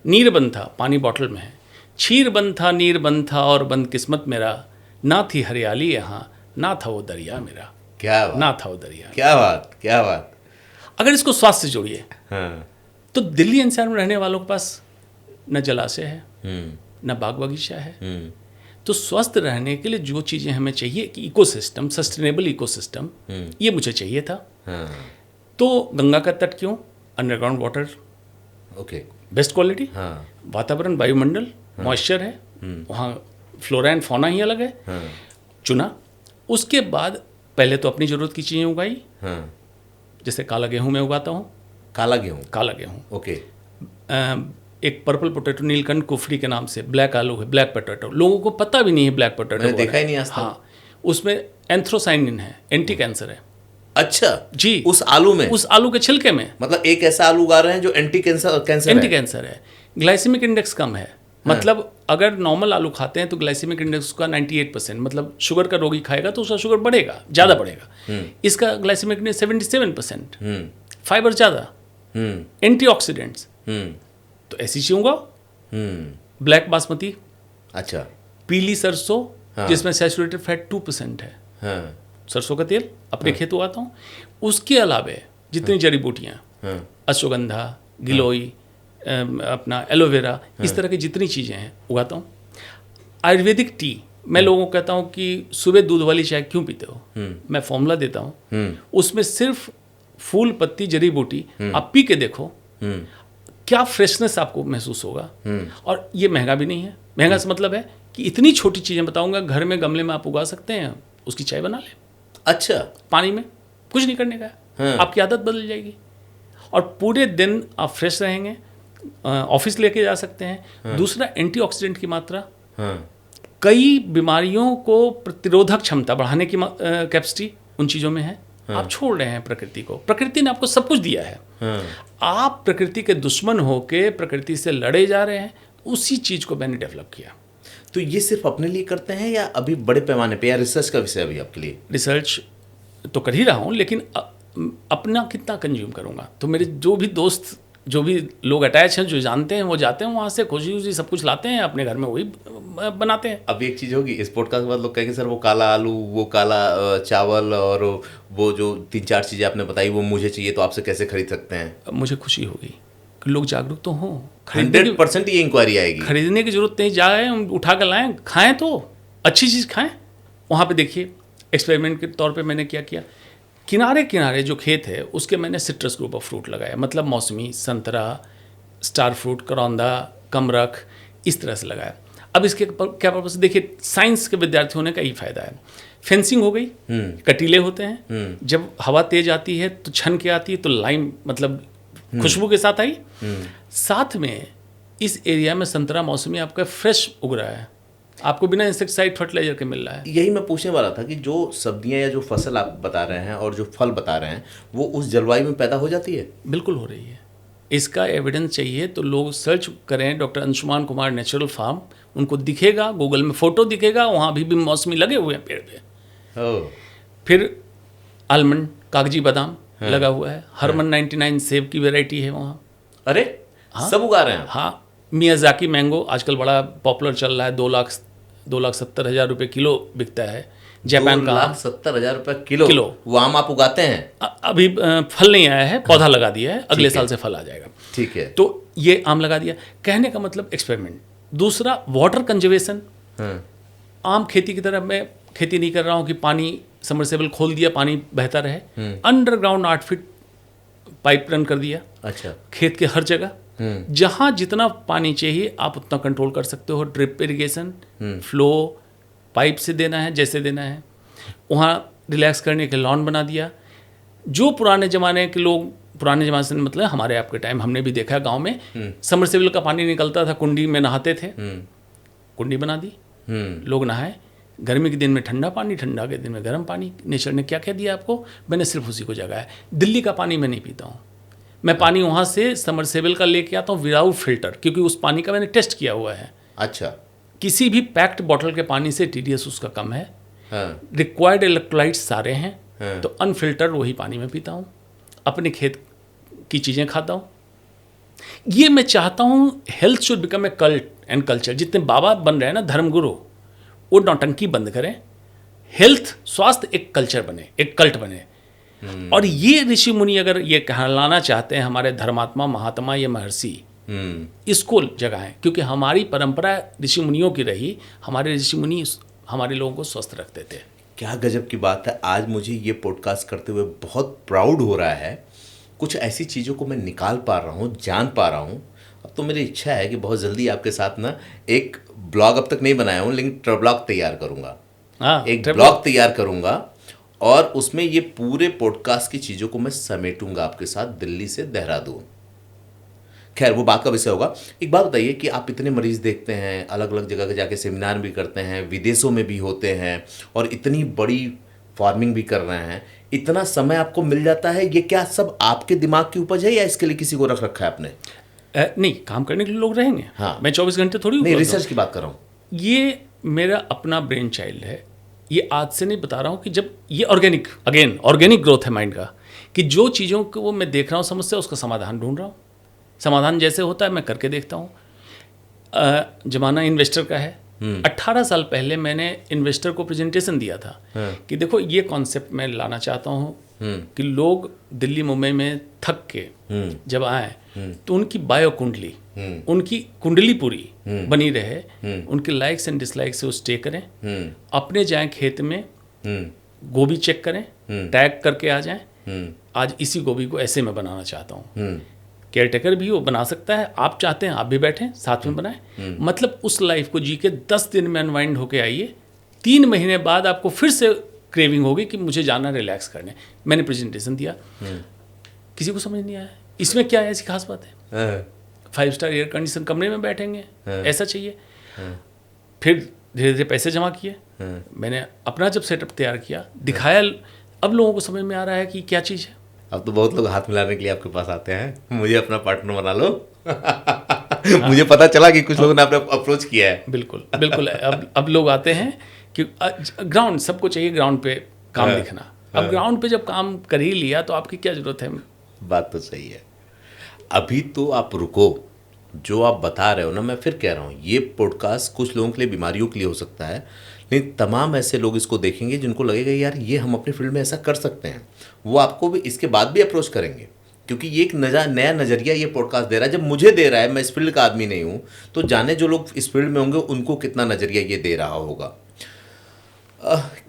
नीर बंद था, पानी बॉटल में है। क्षीर बंद था, नीर बंद था और बंद किस्मत मेरा। ना थी हरियाली यहाँ, ना था वो दरिया मेरा। क्या बात, ना था वो दरिया। क्या बात, क्या बात। अगर इसको स्वास्थ्य से जोड़िए तो दिल्ली एनसीआर में रहने वालों के पास न जलाशय है, न बाग बगीचा है। तो स्वस्थ रहने के लिए जो चीज़ें हमें चाहिए कि इकोसिस्टम, सस्टेनेबल इकोसिस्टम, ये मुझे चाहिए था। तो गंगा का तट क्यों? Underground water, okay, best quality, हाँ वातावरण वायुमंडल, मॉइस्चर है, वहाँ फ्लोरा एंड फौना ही अलग है, हाँ चुना। उसके बाद पहले तो अपनी ज़रूरत की चीज़ें उगाई, हाँ। जैसे काला गेहूँ मैं उगाता हूँ, काला गेहूँ, काला गेहूँ। ओके। एक पर्पल पोटैटो नीलकंठ कुफरी के नाम से, ब्लैक आलू है, ब्लैक पोटैटो, लोगों को पता भी नहीं है ब्लैक पोटैटो। मैंने देखा ही नहीं आज तक। हाँ, उसमें एंथ्रोसाइनिन है, एंटी कैंसर है। अच्छा जी, उस आलू में, उस आलू के छिलके में, मतलब एक ऐसा आलू उगा रहे हैं जो एंटी कैंसर एंटी है। कैंसर है। ग्लाइसेमिक इंडेक्स कम है, मतलब अगर नॉर्मल आलू खाते हैं तो ग्लाइसेमिक इंडेक्स का 98%, मतलब शुगर का रोगी खाएगा तो उसका शुगर बढ़ेगा, ज़्यादा बढ़ेगा। इसका ग्लाइसेमिक इंडेक्स 77%, फाइबर ज़्यादा, एंटीऑक्सीडेंट्स। तो ऐसी चीज़ उगाओ। ब्लैक बासमती, अच्छा, पीली सरसों जिसमें सैचुरेटेड फैट 2% है, हाँ सरसों का तेल अपने खेत उगाता हूँ। उसके अलावे जितनी जड़ी बूटियाँ, अश्वगंधा, गिलोई, अपना एलोवेरा, इस तरह की जितनी चीज़ें हैं उगाता हूँ। आयुर्वेदिक टी, मैं लोगों को कहता हूँ कि सुबह दूध वाली चाय क्यों पीते हो, मैं फॉर्मूला देता हूँ, उसमें सिर्फ फूल पत्ती जड़ी बूटी आप पी के देखो, क्या फ्रेशनेस आपको महसूस होगा। और ये महंगा भी नहीं है। महंगा से मतलब है कि इतनी छोटी चीज़ें बताऊंगा, घर में गमले में आप उगा सकते हैं, उसकी चाय बना लें। अच्छा, पानी में कुछ नहीं करने का, आपकी आदत बदल जाएगी और पूरे दिन आप फ्रेश रहेंगे, ऑफिस लेके जा सकते हैं। दूसरा, एंटीऑक्सीडेंट की मात्रा, कई बीमारियों को प्रतिरोधक क्षमता बढ़ाने की कैपेसिटी उन चीज़ों में है। आप छोड़ रहे हैं प्रकृति को, प्रकृति ने आपको सब कुछ दिया है, आप प्रकृति के दुश्मन होके प्रकृति से लड़े जा रहे हैं। उसी चीज़ को मैंने डेवलप किया। तो ये सिर्फ अपने लिए करते हैं या अभी बड़े पैमाने पे, या रिसर्च का विषय अभी आपके लिए? रिसर्च तो कर ही रहा हूँ, लेकिन अपना कितना कंज्यूम करूँगा। तो मेरे जो भी दोस्त, जो भी लोग अटैच हैं, जो जानते हैं, वो जाते हैं वहाँ से खुशी खुशी सब कुछ लाते हैं अपने घर में, वही बनाते हैं। अब एक चीज़ होगी, इस पॉडकास्ट के बाद लोग कहेंगे सर वो काला आलू, वो काला चावल और वो जो 3-4 चीज़ें आपने बताई वो मुझे चाहिए, तो आपसे कैसे खरीद सकते हैं? मुझे खुशी होगी कि लोग जागरूक तो हों। 100% ये इंक्वायरी आएगी। खरीदने की जरूरत नहीं, जाए उठा कर लाएँ, खाएँ तो अच्छी चीज़ खाएँ। वहाँ पे देखिए, एक्सपेरिमेंट के तौर पे मैंने क्या किया, किनारे किनारे जो खेत है उसके मैंने सिट्रस ग्रुप ऑफ फ्रूट लगाया, मतलब मौसमी, संतरा, स्टार फ्रूट, करौंदा, कमरख, इस तरह से लगाया। अब इसके क्या पर्पस, देखिए साइंस के विद्यार्थी होने का यही फायदा है। फेंसिंग हो गई, कटीले होते हैं, जब हवा तेज आती है तो छन के आती है, तो लाइम मतलब खुशबू के साथ आई। साथ में इस एरिया में संतरा मौसमी आपका फ्रेश उग रहा है, आपको बिना इंसेक्टिसाइड फर्टिलाइजर के मिल रहा है। यही मैं पूछने वाला था कि जो सब्जियां या जो फसल आप बता रहे हैं और जो फल बता रहे हैं वो उस जलवायु में पैदा हो जाती है? बिल्कुल हो रही है। इसका एविडेंस चाहिए तो लोग सर्च करें, doctor Anshuman Kumar natural farm, उनको दिखेगा, गूगल में फोटो दिखेगा, वहाँ भी मौसमी लगे हुए हैं पेड़ पे। फिर आलमंड, कागजी बादाम लगा हुआ है, हरमन 99 सेब की वैरायटी है वहाँ। अरे सब उगा रहे हैं? हाँ, मियाजाकी मैंगो आजकल बड़ा पॉपुलर चल रहा है, 2,70,000 रुपये किलो बिकता है। जापान का 2,70,000 रुपये किलो। वो आम आप उगाते हैं? अभी फल नहीं आया है, पौधा लगा दिया है, अगले साल से फल आ जाएगा। ठीक है। तो ये आम लगा दिया, कहने का मतलब एक्सपेरिमेंट। दूसरा, वाटर कंजर्वेशन। आम खेती की तरह मैं खेती नहीं कर रहा हूँ कि पानी सबमर्सिबल खोल दिया, पानी बहता रहे। अंडरग्राउंड 8 फीट पाइप रन कर दिया। अच्छा। खेत के हर जगह, जहाँ जितना पानी चाहिए आप उतना कंट्रोल कर सकते हो। ड्रिप इरिगेशन, फ्लो पाइप से देना है जैसे देना है। वहाँ रिलैक्स करने के लॉन बना दिया। जो पुराने ज़माने के लोग, पुराने ज़माने से मतलब हमारे आपके टाइम, हमने भी देखा गांव में सबमर्सिबल का पानी निकलता था, कुंडी में नहाते थे, कुंडी बना दी, लोग नहाए। गर्मी के दिन में ठंडा पानी, ठंडा के दिन में गर्म पानी। नेचर ने क्या कह दिया आपको, मैंने सिर्फ उसी को जगाया। दिल्ली का पानी मैं नहीं पीता हूँ, मैं पानी वहाँ से सबमर्सिबल का लेके आता हूँ विदाउट फिल्टर, क्योंकि उस पानी का मैंने टेस्ट किया हुआ है। अच्छा। किसी भी पैक्ड बॉटल के पानी से TDS उसका कम है, रिक्वायर्ड इलेक्ट्रोलाइट्स सारे हैं, तो अनफिल्टर वही पानी में पीता हूँ, अपने खेत की चीज़ें खाता हूँ। ये मैं चाहता हूँ health should become a cult and culture. जितने बाबा बन रहे हैं ना धर्मगुरु, वो नौटंकी बंद करें, हेल्थ स्वास्थ्य एक कल्चर बने, एक कल्ट बने। और ये ऋषि मुनि अगर ये कहलाना चाहते हैं हमारे धर्मात्मा, महात्मा, ये महर्षि, इसको जगाएं, क्योंकि हमारी परंपरा ऋषि मुनियों की रही। हमारे ऋषि मुनि हमारे लोगों को स्वस्थ रखते थे। क्या गजब की बात है। आज मुझे ये पॉडकास्ट करते हुए बहुत प्राउड हो रहा है। कुछ ऐसी चीज़ों को मैं निकाल पा रहा हूँ, जान पा रहा हूँ, अब तो मेरी इच्छा है कि बहुत जल्दी आपके साथ ना एक ब्लॉग, अब तक नहीं बनाया हूँ लेकिन ट्रैवलॉग तैयार करूँगा, हाँ, एक ब्लॉग तैयार करूँगा और उसमें ये पूरे पॉडकास्ट की चीज़ों को मैं समेटूंगा आपके साथ, दिल्ली से देहरादून। खैर वो बात का विषय होगा। एक बात बताइए कि आप इतने मरीज देखते हैं, अलग अलग जगह जाके सेमिनार भी करते हैं, विदेशों में भी होते हैं और इतनी बड़ी फार्मिंग भी कर रहे हैं, इतना समय आपको मिल जाता है, ये क्या सब आपके दिमाग की उपज है या इसके लिए किसी को रख रखा है आपने? नहीं, काम करने के लिए लोग रहेंगे। हाँ। मैं 24 घंटे थोड़ी नहीं, उपलब्ध रिसर्च हूँ। की बात कर रहा हूँ। ये मेरा अपना ब्रेन चाइल्ड है। ये आज से नहीं बता रहा हूँ कि जब ये ऑर्गेनिक ग्रोथ है माइंड का, कि जो चीज़ों को वो मैं देख रहा हूँ समस्या, उसका समाधान ढूंढ रहा हूँ। समाधान जैसे होता है मैं करके देखता हूँ। जमाना इन्वेस्टर का है। 18 साल पहले मैंने इन्वेस्टर को प्रेजेंटेशन दिया था कि देखो ये कॉन्सेप्ट मैं लाना चाहता हूँ कि लोग दिल्ली मुंबई में थक के जब आए तो उनकी बायो कुंडली, उनकी कुंडली पूरी बनी रहे, उनके लाइक्स एंड डिसलाइक्स से वो स्टे करें, अपने जाएं खेत में गोभी चेक करें, टैग करके आ जाएं। आज इसी गोभी को ऐसे मैं बनाना चाहता हूँ। केयरटेकर भी वो बना सकता है, आप चाहते हैं आप भी बैठें साथ में बनाएं। मतलब उस लाइफ को जी के 10 दिन में अनवाइंड होके आइए, 3 महीने बाद आपको फिर से क्रेविंग होगी कि मुझे जाना रिलैक्स करने। मैंने प्रेजेंटेशन दिया, किसी को समझ नहीं आया इसमें क्या है ऐसी खास बात है। 5 स्टार एयर कंडीशन कमरे में बैठेंगे, ऐसा चाहिए। फिर धीरे धीरे पैसे जमा किए, मैंने अपना जब सेटअप तैयार किया, दिखाया, अब लोगों को समझ में आ रहा है कि क्या चीज़ है। अब तो बहुत लोग हाथ मिलाने के लिए आपके पास आते हैं, मुझे अपना पार्टनर बना लो। मुझे पता चला कि कुछ लोगों ने आपने अप्रोच किया है। बिल्कुल बिल्कुल। अब लोग आते हैं कि ग्राउंड, सबको चाहिए ग्राउंड पे काम दिखना। अब ग्राउंड पे जब काम कर ही लिया तो आपकी क्या जरूरत है। बात तो सही है। अभी तो आप रुको, जो आप बता रहे हो ना, मैं फिर कह रहा हूँ ये पॉडकास्ट कुछ लोगों के लिए बीमारियों के लिए हो सकता है, लेकिन तमाम ऐसे लोग इसको देखेंगे जिनको लगेगा यार ये हम अपनी फील्ड में ऐसा कर सकते हैं, वो आपको भी इसके बाद भी अप्रोच करेंगे, क्योंकि ये एक नया नज़रिया ये पॉडकास्ट दे रहा है। जब मुझे दे रहा है, मैं इस फील्ड का आदमी नहीं हूँ, तो जाने जो लोग इस फील्ड में होंगे उनको कितना नज़रिया ये दे रहा होगा।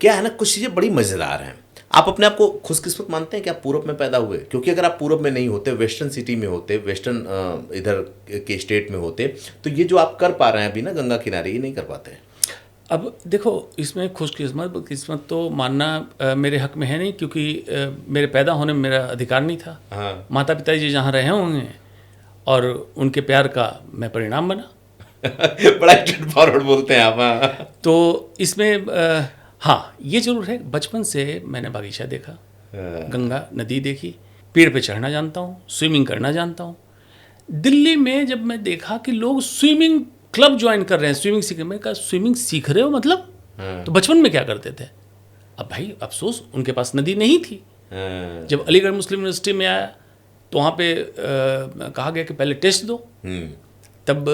क्या है ना, कुछ चीज़ें बड़ी मज़ेदार हैं। आप अपने आप को खुशकिस्मत मानते हैं कि आप पूरब में पैदा हुए? क्योंकि अगर आप पूरब में नहीं होते, वेस्टर्न सिटी में होते, वेस्टर्न इधर के स्टेट में होते, तो ये जो आप कर पा रहे हैं अभी ना गंगा किनारे, ये नहीं कर पाते हैं। अब देखो, इसमें खुशकिस्मत किस्मत तो मानना मेरे हक में है नहीं, क्योंकि मेरे पैदा होने में मेरा अधिकार नहीं था। हाँ। माता पिता जी जहाँ रहे होंगे और उनके प्यार का मैं परिणाम बना। बड़ा स्ट्रेट फॉरवर्ड बोलते हैं आप। हाँ। तो इसमें हाँ, ये जरूर है, बचपन से मैंने बागीचा देखा, गंगा नदी देखी, पेड़ पे चढ़ना जानता हूँ, स्विमिंग करना जानता हूँ। दिल्ली में जब मैं देखा कि लोग स्विमिंग क्लब ज्वाइन कर रहे हैं, स्विमिंग सीख रहे हैं, मैं कहा स्विमिंग सीख रहे हो मतलब? तो बचपन में क्या करते थे? अब भाई अफसोस, उनके पास नदी नहीं थी। जब अलीगढ़ मुस्लिम यूनिवर्सिटी में आया तो वहाँ पे कहा गया कि पहले टेस्ट दो, तब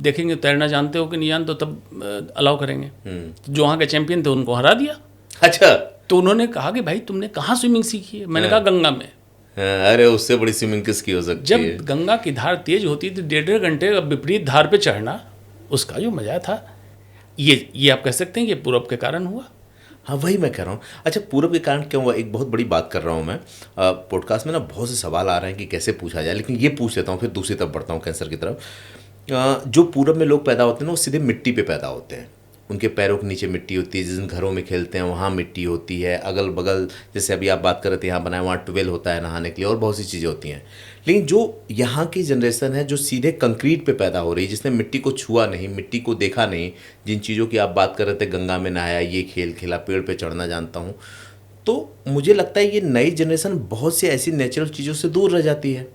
देखेंगे तैरना जानते हो कि नहीं जानते हो, तब अलाउ करेंगे। तो जो वहाँ के चैंपियन थे उनको हरा दिया। अच्छा। तो उन्होंने कहा कि भाई तुमने कहाँ स्विमिंग सीखी है? मैंने कहा गंगा में। अरे उससे बड़ी स्विमिंग किसकी हो सकती है? जब गंगा की धार तेज होती थी, 1.5 घंटे विपरीत धार पे चढ़ना, उसका जो मजा था, ये आप कह सकते हैं कि पूरब के कारण हुआ। हाँ, वही मैं कह रहा हूँ। अच्छा, पूरब के कारण क्यों हुआ? एक बहुत बड़ी बात कर रहा हूँ मैं। पॉडकास्ट में ना बहुत से सवाल आ रहे हैं कि कैसे पूछा जाए, लेकिन ये पूछ लेता हूँ, फिर दूसरी तरफ बढ़ता हूँ, कैंसर की तरफ। जो पूरब में लोग पैदा होते हैं ना, वो सीधे मिट्टी पे पैदा होते हैं। उनके पैरों के नीचे मिट्टी होती है, जिन घरों में खेलते हैं वहाँ मिट्टी होती है, अगल बगल जैसे अभी आप बात कर रहे थे यहाँ बनाया, वहाँ ट्वेल होता है नहाने के लिए, और बहुत सी चीज़ें होती हैं। लेकिन जो यहाँ की जनरेशन है जो सीधे कंक्रीट पे पैदा हो रही है, जिसने मिट्टी को छुआ नहीं, मिट्टी को देखा नहीं, जिन चीज़ों की आप बात कर रहे थे, गंगा में नहाया, ये खेल खेला, पेड़ पे चढ़ना जानता हूँ, तो मुझे लगता है ये नई जनरेशन बहुत सी ऐसी नेचुरल चीज़ों से दूर रह जाती है।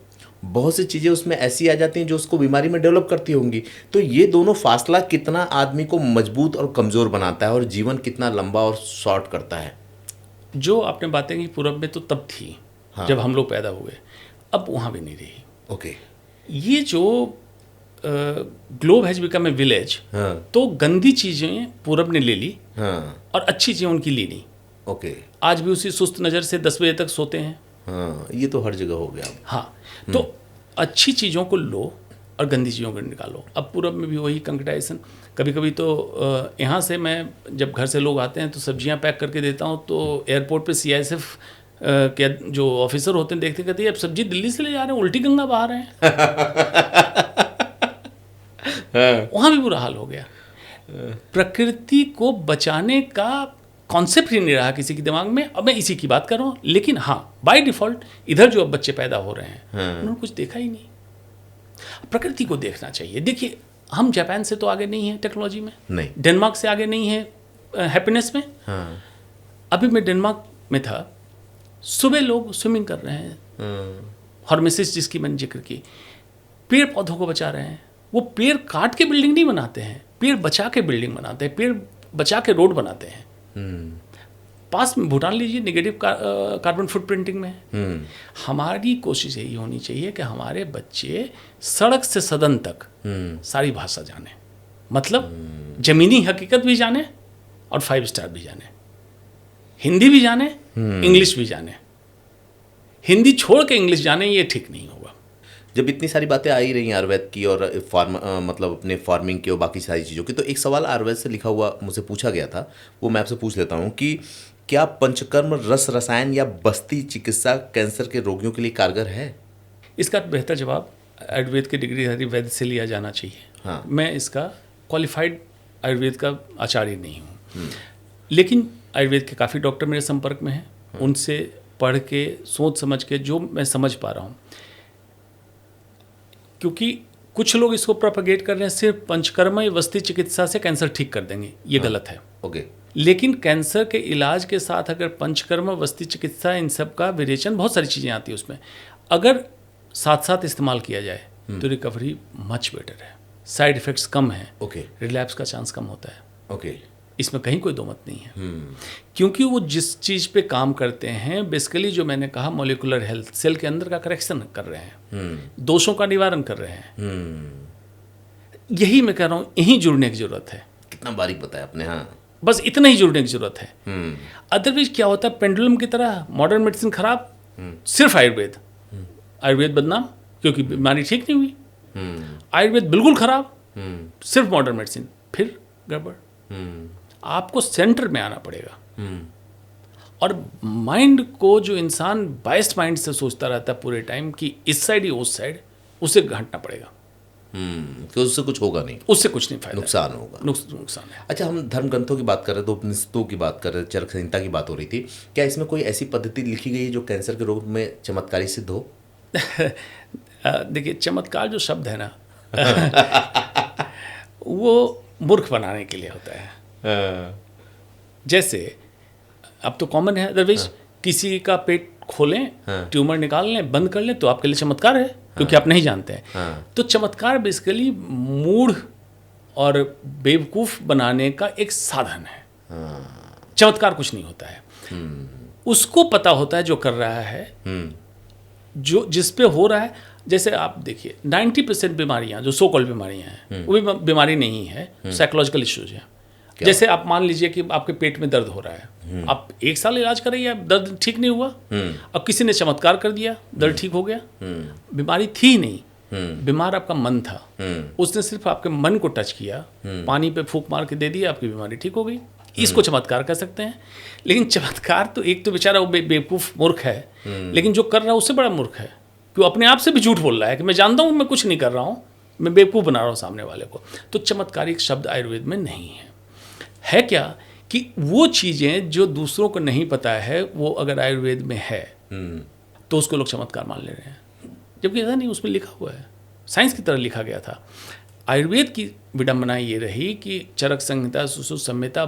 बहुत सी चीज़ें उसमें ऐसी आ जाती हैं जो उसको बीमारी में डेवलप करती होंगी। तो ये दोनों फासला कितना आदमी को मजबूत और कमज़ोर बनाता है, और जीवन कितना लंबा और शॉर्ट करता है। जो आपने बातें की पूरब में तो तब थी, हाँ, जब हम लोग पैदा हुए, अब वहाँ भी नहीं रही। ओके। ये जो globe has become a village, तो गंदी चीज़ें पूरब ने ले ली, हाँ, और अच्छी चीज़ें उनकी ली नहीं। ओके। आज भी उसी सुस्त नज़र से 10 बजे तक सोते हैं। हाँ, ये तो हर जगह हो गया। हाँ, तो अच्छी चीज़ों को लो और गंदी चीज़ों को निकालो। अब पूरब में भी वही कंकटाइजेशन। कभी कभी तो यहाँ से मैं, जब घर से लोग आते हैं तो सब्जियाँ पैक करके देता हूँ, तो एयरपोर्ट पे CISF के जो ऑफिसर होते हैं देखते, कहते हैं अब सब्जी दिल्ली से ले जा रहे हैं, उल्टी गंगा बहा रहे हैं। वहाँ भी बुरा हाल हो गया। प्रकृति को बचाने का कॉन्सेप्ट ही नहीं रहा किसी के दिमाग में। अब मैं इसी की बात कर रहा हूँ, लेकिन हाँ, बाय डिफॉल्ट इधर जो अब बच्चे पैदा हो रहे हैं उन्होंने कुछ देखा ही नहीं। प्रकृति को देखना चाहिए। देखिए, हम जापान से तो आगे नहीं है टेक्नोलॉजी में, नहीं, डेनमार्क से आगे नहीं है हैप्पीनेस में। हाँ, अभी मैं डेनमार्क में था, सुबह लोग स्विमिंग कर रहे हैं, हॉर्मेसिस जिसकी मैंने जिक्र की, पेड़ पौधों को बचा रहे हैं। वो पेड़ काट के बिल्डिंग नहीं बनाते हैं, पेड़ बचा के बिल्डिंग बनाते हैं, पेड़ बचा के रोड बनाते हैं। पास में भूटान लीजिए, नेगेटिव कार्बन फुटप्रिंटिंग में है। हमारी कोशिश यही होनी चाहिए कि हमारे बच्चे सड़क से सदन तक सारी भाषा जाने, मतलब जमीनी हकीकत भी जाने और 5 स्टार भी जाने, हिंदी भी जाने, इंग्लिश भी जाने। हिंदी छोड़ के इंग्लिश जाने, ये ठीक नहीं होगा। जब इतनी सारी बातें आ ही रही हैं आयुर्वेद की और मतलब अपने फार्मिंग की और बाकी सारी चीज़ों की, तो एक सवाल आयुर्वेद से लिखा हुआ मुझसे पूछा गया था, वो मैं आपसे पूछ लेता हूँ कि क्या पंचकर्म रस रसायन या बस्ती चिकित्सा कैंसर के रोगियों के लिए कारगर है? इसका बेहतर जवाब आयुर्वेद की डिग्रीधारी वैद्य से लिया जाना चाहिए। हाँ। मैं इसका क्वालिफाइड आयुर्वेद का आचार्य नहीं हूँ, लेकिन आयुर्वेद के काफ़ी डॉक्टर मेरे संपर्क में हैं। उनसे पढ़ के, सोच समझ के जो मैं समझ पा रहा हूँ, क्योंकि कुछ लोग इसको प्रोपेगेट कर रहे हैं सिर्फ पंचकर्म या वस्ती चिकित्सा से कैंसर ठीक कर देंगे, ये गलत है। ओके। लेकिन कैंसर के इलाज के साथ अगर पंचकर्म, वस्ती चिकित्सा, इन सब का वेरिएशन, बहुत सारी चीज़ें आती है उसमें, अगर साथ साथ इस्तेमाल किया जाए तो रिकवरी मच बेटर है, साइड इफ़ेक्ट्स कम हैं, ओके, रिलैप्स का चांस कम होता है। ओके, इसमें कहीं कोई दो मत नहीं है। क्योंकि वो जिस चीज़ पे काम करते हैं, बेसिकली जो मैंने कहा मॉलिक्यूलर हेल्थ, सेल के अंदर का करेक्शन कर रहे हैं, दोषों का निवारण कर रहे हैं। यही मैं कह रहा हूँ, यहीं जुड़ने की जरूरत है। कितना बारीक बताया आपने। हाँ, बस इतना ही जुड़ने की जरूरत है। अदरवाइज क्या होता है, पेंडुलम की तरह मॉडर्न मेडिसिन खराब, सिर्फ आयुर्वेद, आयुर्वेद बदनाम क्योंकि बीमारी ठीक नहीं हुई। आयुर्वेद बिल्कुल खराब, सिर्फ मॉडर्न मेडिसिन, फिर गड़बड़। आपको सेंटर में आना पड़ेगा। और माइंड को, जो इंसान बायस्ड माइंड से सोचता रहता है पूरे टाइम कि इस साइड या उस साइड, उसे घंटना पड़ेगा। कि उससे कुछ होगा नहीं, उससे कुछ नहीं फायदा, नुकसान होगा, नुकसान है। अच्छा, हम धर्म ग्रंथों की बात कर रहे थे, उपनिषदों की बात कर रहे थे, चरक संहिता की बात हो रही थी। क्या इसमें कोई ऐसी पद्धति लिखी गई है जो कैंसर के रोग में चमत्कारी सिद्ध हो? देखिए, चमत्कार जो शब्द है ना वो मूर्ख बनाने के लिए होता है। जैसे अब तो कॉमन है, अदरवाइज किसी का पेट खोलें, ट्यूमर निकाल लें, बंद कर लें, तो आपके लिए चमत्कार है, क्योंकि आप नहीं जानते हैं। तो चमत्कार बेसिकली मूढ़ और बेवकूफ़ बनाने का एक साधन है। चमत्कार कुछ नहीं होता है। उसको पता होता है जो कर रहा है, जो जिस पे हो रहा है। जैसे आप देखिए, 90% बीमारियां जो सो कॉल्ड बीमारियां हैं, वो भी बीमारी नहीं है, साइकोलॉजिकल इश्यूज हैं। जैसे आप मान लीजिए कि आपके पेट में दर्द हो रहा है, आप 1 साल इलाज कर रही है, दर्द ठीक नहीं हुआ, अब किसी ने चमत्कार कर दिया, दर्द ठीक हो गया। बीमारी थी ही नहीं, बीमार आपका मन था, उसने सिर्फ आपके मन को टच किया, पानी पे फूंक मार के दे दिया, आपकी बीमारी ठीक हो गई। इसको चमत्कार कह सकते हैं। लेकिन चमत्कार तो, एक तो बेचारा वो बेवकूफ़ मूर्ख है, लेकिन जो कर रहा है उससे बड़ा मूर्ख है, क्यों अपने आप से भी झूठ बोल रहा है कि मैं जानता हूँ मैं कुछ नहीं कर रहा हूँ, मैं बेवकूफ़ बना रहा हूँ सामने वाले को। तो चमत्कारिक शब्द आयुर्वेद में नहीं है क्या कि वो चीज़ें जो दूसरों को नहीं पता है, वो अगर आयुर्वेद में है तो उसको लोग चमत्कार मान ले रहे हैं, जबकि ऐसा नहीं, उसमें लिखा हुआ है, साइंस की तरह लिखा गया था। आयुर्वेद की विडंबना ये रही कि चरक संहिता, सुश्रुत संहिता,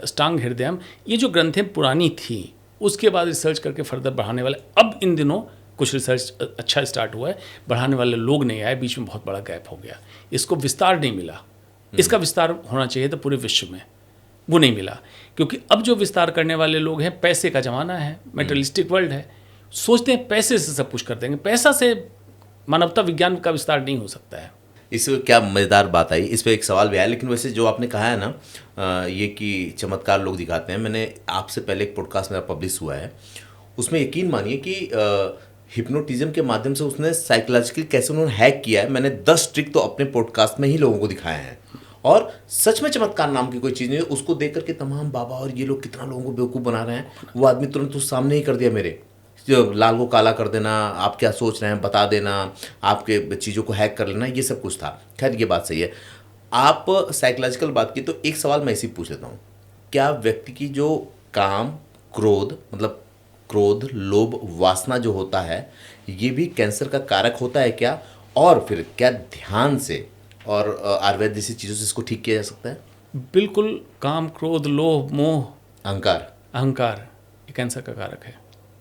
अष्टांग हृदयम, ये जो ग्रंथें पुरानी थी, उसके बाद रिसर्च करके फर्दर बढ़ाने वाले, अब इन दिनों कुछ रिसर्च अच्छा स्टार्ट हुआ है, बढ़ाने वाले लोग नहीं आए, बीच में बहुत बड़ा गैप हो गया, इसको विस्तार नहीं मिला। इसका विस्तार होना चाहिए था पूरे विश्व में, वो नहीं मिला, क्योंकि अब जो विस्तार करने वाले लोग हैं, पैसे का ज़माना है, मेटलिस्टिक वर्ल्ड है, सोचते हैं पैसे से सब कुछ कर देंगे। पैसा से मानवता विज्ञान का विस्तार नहीं हो सकता है। इससे क्या मज़ेदार बात आई, इस पर एक सवाल भी आया। लेकिन वैसे जो आपने कहा है ना, ये कि चमत्कार लोग दिखाते हैं, मैंने आपसे पहले एक पॉडकास्ट मेरा पब्लिश हुआ है, उसमें यकीन मानिए कि हिप्नोटिज्म के माध्यम से उसने साइकोलॉजिकली कैसे उन्होंने हैक किया है। मैंने 10 ट्रिक तो अपने पॉडकास्ट में ही लोगों को दिखाए हैं, और सच में चमत्कार नाम की कोई चीज़ नहीं है। उसको देख करके तमाम बाबा और ये लोग कितना लोगों को बेवकूफ़ बना रहे हैं। वो आदमी तुरंत उस सामने ही कर दिया मेरे, लाल को काला कर देना, आप क्या सोच रहे हैं बता देना, आपके चीज़ों को हैक कर लेना, ये सब कुछ था। खैर ये बात सही है। आप साइकोलॉजिकल बात की तो एक सवाल मैं इसी पूछ लेता हूँ, क्या व्यक्ति की जो काम, क्रोध, मतलब क्रोध, लोभ, वासना जो होता है, ये भी कैंसर का कारक होता है क्या? और फिर क्या ध्यान से और आयुर्वेद जैसी चीज़ों से इसको ठीक किया जा सकता है? बिल्कुल, काम, क्रोध, लोभ, मोह, अहंकार। अहंकार ये कैंसर का कारक है।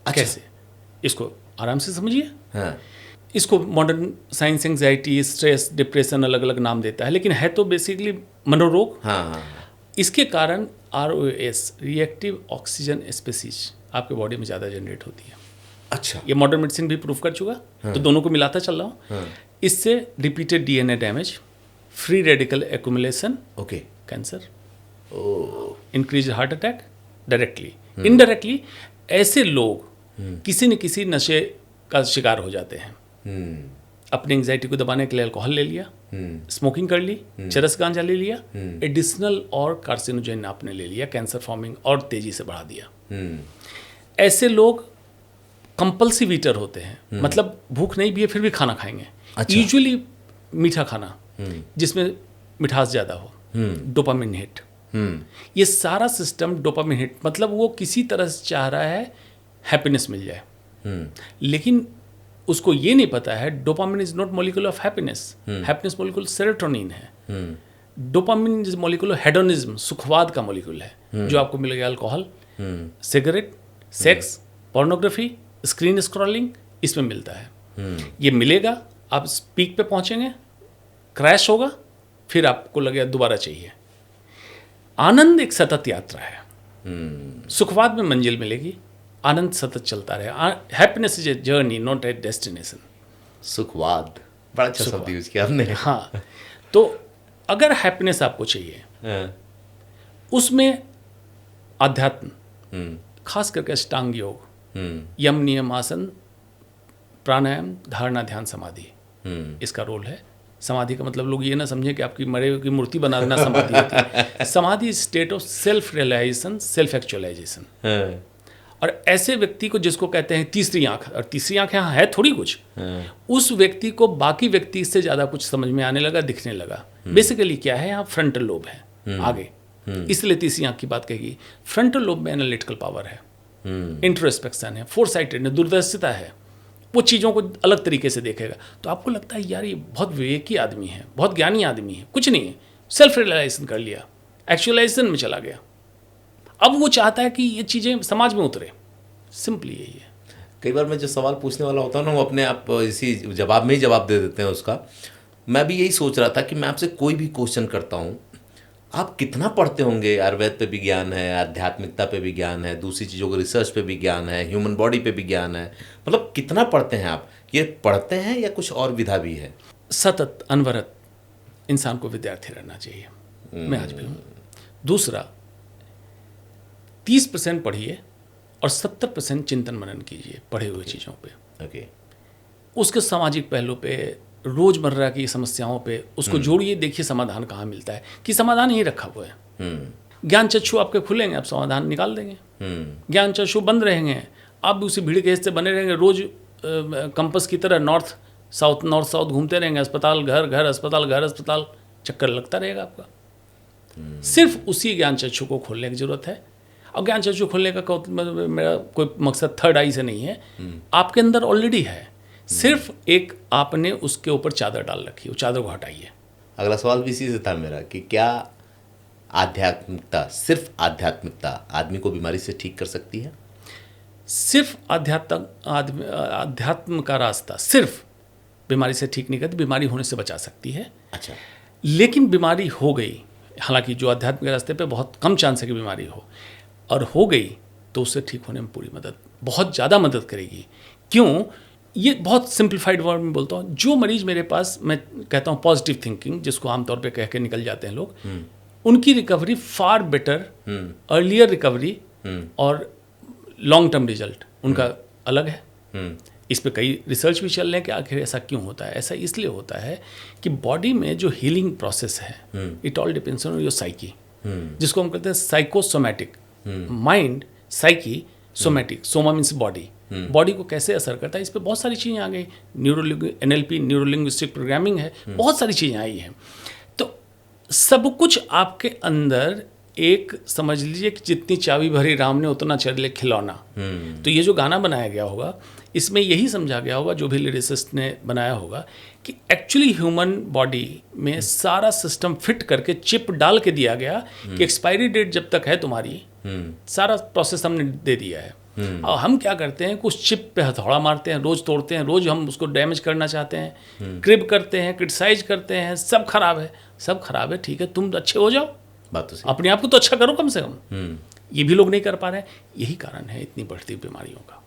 अच्छा। कैसे? इसको आराम से समझिए। हाँ। इसको modern science anxiety, stress, depression अलग अलग नाम देता है, लेकिन है तो बेसिकली मनोरोग। हाँ हाँ। इसके कारण ROS, रिएक्टिव ऑक्सीजन स्पीसीज, आपके बॉडी में ज़्यादा जनरेट होती है। अच्छा। ये मॉडर्न मेडिसिन भी प्रूव कर चुका। हाँ। तो दोनों को मिलाता चल रहा हूँ। हाँ। इससे repeated DNA damage, free radical accumulation, okay. Cancer, ओ। Increase heart attack directly. Indirectly ऐसे लोग किसी न किसी नशे का शिकार हो जाते हैं। अपनी एंग्जाइटी को दबाने के लिए अल्कोहल ले लिया, स्मोकिंग कर ली, चरस गांजा ले लिया, एडिशनल और कार्सिनोजेन आपने ले लिया, कैंसर फॉर्मिंग और तेजी से बढ़ा दिया। ऐसे लोग कंपल्सिव ईटर होते हैं, मतलब भूख नहीं भी है फिर भी खाना खाएंगे। अच्छा। यूजुअली मीठा खाना जिसमें मिठास ज़्यादा हो, डोपामिन हिट। ये सारा सिस्टम डोपामिन हिट, मतलब वो किसी तरह से चाह रहा है हैप्पीनेस मिल जाए, लेकिन उसको ये नहीं पता है dopamine is not molecule of happiness. Happiness molecule serotonin है। Dopamine is molecule of hedonism, सुखवाद का मॉलिक्यूल है, जो आपको मिलेगा alcohol, cigarette, sex, pornography, screen scrolling, इसमें मिलता है। ये मिलेगा, आप पीक पे पहुंचेंगे, क्रैश होगा, फिर आपको लगेगा दोबारा चाहिए। आनंद एक सतत यात्रा है। सुखवाद में मंजिल मिलेगी, आनंद सतत चलता रहे। Happiness is a journey, not a destination. सुखवाद, बड़ा अच्छा शब्द यूज किया आपने। हाँ, तो अगर हैप्पीनेस आपको चाहिए, उसमें अध्यात्म, खास करके अष्टांग योग, यम, नियम, आसन, प्राणायाम, धारणा, ध्यान, समाधि, इसका रोल है। समाधि का मतलब लोग ये ना समझें कि आपकी मरे हुए की मूर्ति बना देना समाधि होती है। समाधि state of self realisation, self actualisation. और ऐसे व्यक्ति को जिसको कहते हैं तीसरी आंख, और तीसरी आंख यहाँ है थोड़ी कुछ, उस व्यक्ति को बाकी व्यक्ति से ज़्यादा कुछ समझ में आने लगा, दिखने लगा। बेसिकली क्या है, यहाँ फ्रंटल लोब है आगे, इसलिए तीसरी आंख की बात कहेगी। फ्रंटल लोब में एनालिटिकल पावर है, इंट्रोस्पेक्शन है, फोरसाइटेड, दूरदर्शिता है, वो चीज़ों को अलग तरीके से देखेगा। तो आपको लगता है यार ये बहुत विवेकी आदमी है, बहुत ज्ञानी आदमी है, कुछ नहीं है, सेल्फ रियलाइजेशन कर लिया, एक्चुअलाइजेशन में चला गया। अब वो चाहता है कि ये चीज़ें समाज में उतरे। सिंपली यही है। कई बार मैं जो सवाल पूछने वाला होता हूँ ना, वो अपने आप इसी जवाब में ही जवाब दे देते हैं उसका। मैं भी यही सोच रहा था कि मैं आपसे कोई भी क्वेश्चन करता हूँ, आप कितना पढ़ते होंगे? आयुर्वेद पे भी ज्ञान है, आध्यात्मिकता पे भी ज्ञान है, दूसरी चीज़ों को रिसर्च पे भी ज्ञान है, ह्यूमन बॉडी पे भी ज्ञान है, मतलब कितना पढ़ते हैं आप? ये पढ़ते हैं या कुछ और विधा भी है? सतत अनवरत इंसान को विद्यार्थी रहना चाहिए। मैं आज भी हूँ। दूसरा, 30% पढ़िए और 70% चिंतन मनन कीजिए पढ़े हुए चीज़ों पे। ओके। उसके सामाजिक पहलू पे, रोजमर्रा की समस्याओं पे उसको जोड़िए, देखिए समाधान कहाँ मिलता है, कि समाधान यही रखा हुआ है। ज्ञान चक्षु आपके खुलेंगे, आप समाधान निकाल देंगे। ज्ञान चक्षु बंद रहेंगे, आप भी उसी भीड़ के हिस्से बने रहेंगे, रोज कंपस की तरह नॉर्थ साउथ घूमते रहेंगे, अस्पताल घर घर अस्पताल घर अस्पताल, चक्कर लगता रहेगा आपका। सिर्फ उसी ज्ञान चक्षु को खोलने की जरूरत है। और ज्ञान चक्षु खोलने का मेरा कोई मकसद थर्ड आई से नहीं है, आपके अंदर ऑलरेडी है, सिर्फ एक आपने उसके ऊपर चादर डाल रखी है, वो चादर को हटाइए। अगला सवाल भी इसी से था मेरा कि क्या आध्यात्मिकता, सिर्फ आध्यात्मिकता आदमी को बीमारी से ठीक कर सकती है? सिर्फ अध्यात्म का रास्ता सिर्फ बीमारी से ठीक नहीं करती, बीमारी होने से बचा सकती है। अच्छा। लेकिन बीमारी हो गई, हालांकि जो आध्यात्म के रास्ते पे बहुत कम चांस है कि बीमारी हो, और हो गई तो उससे ठीक होने में पूरी मदद, बहुत ज़्यादा मदद करेगी। क्यों? ये बहुत सिंप्लीफाइड वर्ड में बोलता हूँ। जो मरीज मेरे पास, मैं कहता हूँ पॉजिटिव थिंकिंग, जिसको आमतौर पे कह के निकल जाते हैं लोग, उनकी recovery far better, earlier recovery और लॉन्ग टर्म रिजल्ट उनका अलग है। इस पे कई रिसर्च भी चल रहे हैं कि आखिर ऐसा क्यों होता है। ऐसा इसलिए होता है कि बॉडी में जो हीलिंग प्रोसेस है, it all depends on your psyche, जिसको हम कहते हैं psychosomatic. Mind, psyche, somatic, Soma means body, body को कैसे असर करता है, इस पे बहुत सारी चीज़ें आ गई। NLP, न्यूरोलिंग्विस्टिक प्रोग्रामिंग है, बहुत सारी चीज़ें आई हैं। तो सब कुछ आपके अंदर एक, समझ लीजिए कि जितनी चाबी भरी राम ने उतना चले खिलौना। तो ये जो गाना बनाया गया होगा, इसमें यही समझा गया होगा, जो भी लिरिसिस्ट ने बनाया होगा, कि एक्चुअली ह्यूमन बॉडी में सारा सिस्टम फिट करके चिप डाल के दिया गया कि एक्सपायरी डेट जब तक है तुम्हारी, सारा प्रोसेस हमने दे दिया है। और हम क्या करते हैं, कुछ चिप पे हथौड़ा मारते हैं, रोज तोड़ते हैं, रोज हम उसको डैमेज करना चाहते हैं, क्रिब करते हैं, क्रिटिसाइज करते हैं, सब खराब है, सब खराब है। ठीक है, तुम अच्छे हो जाओ, बात तो सही। अपने आप को तो अच्छा करो कम से कम। ये भी लोग नहीं कर पा रहे हैं। यही कारण है इतनी बढ़ती बीमारियों का।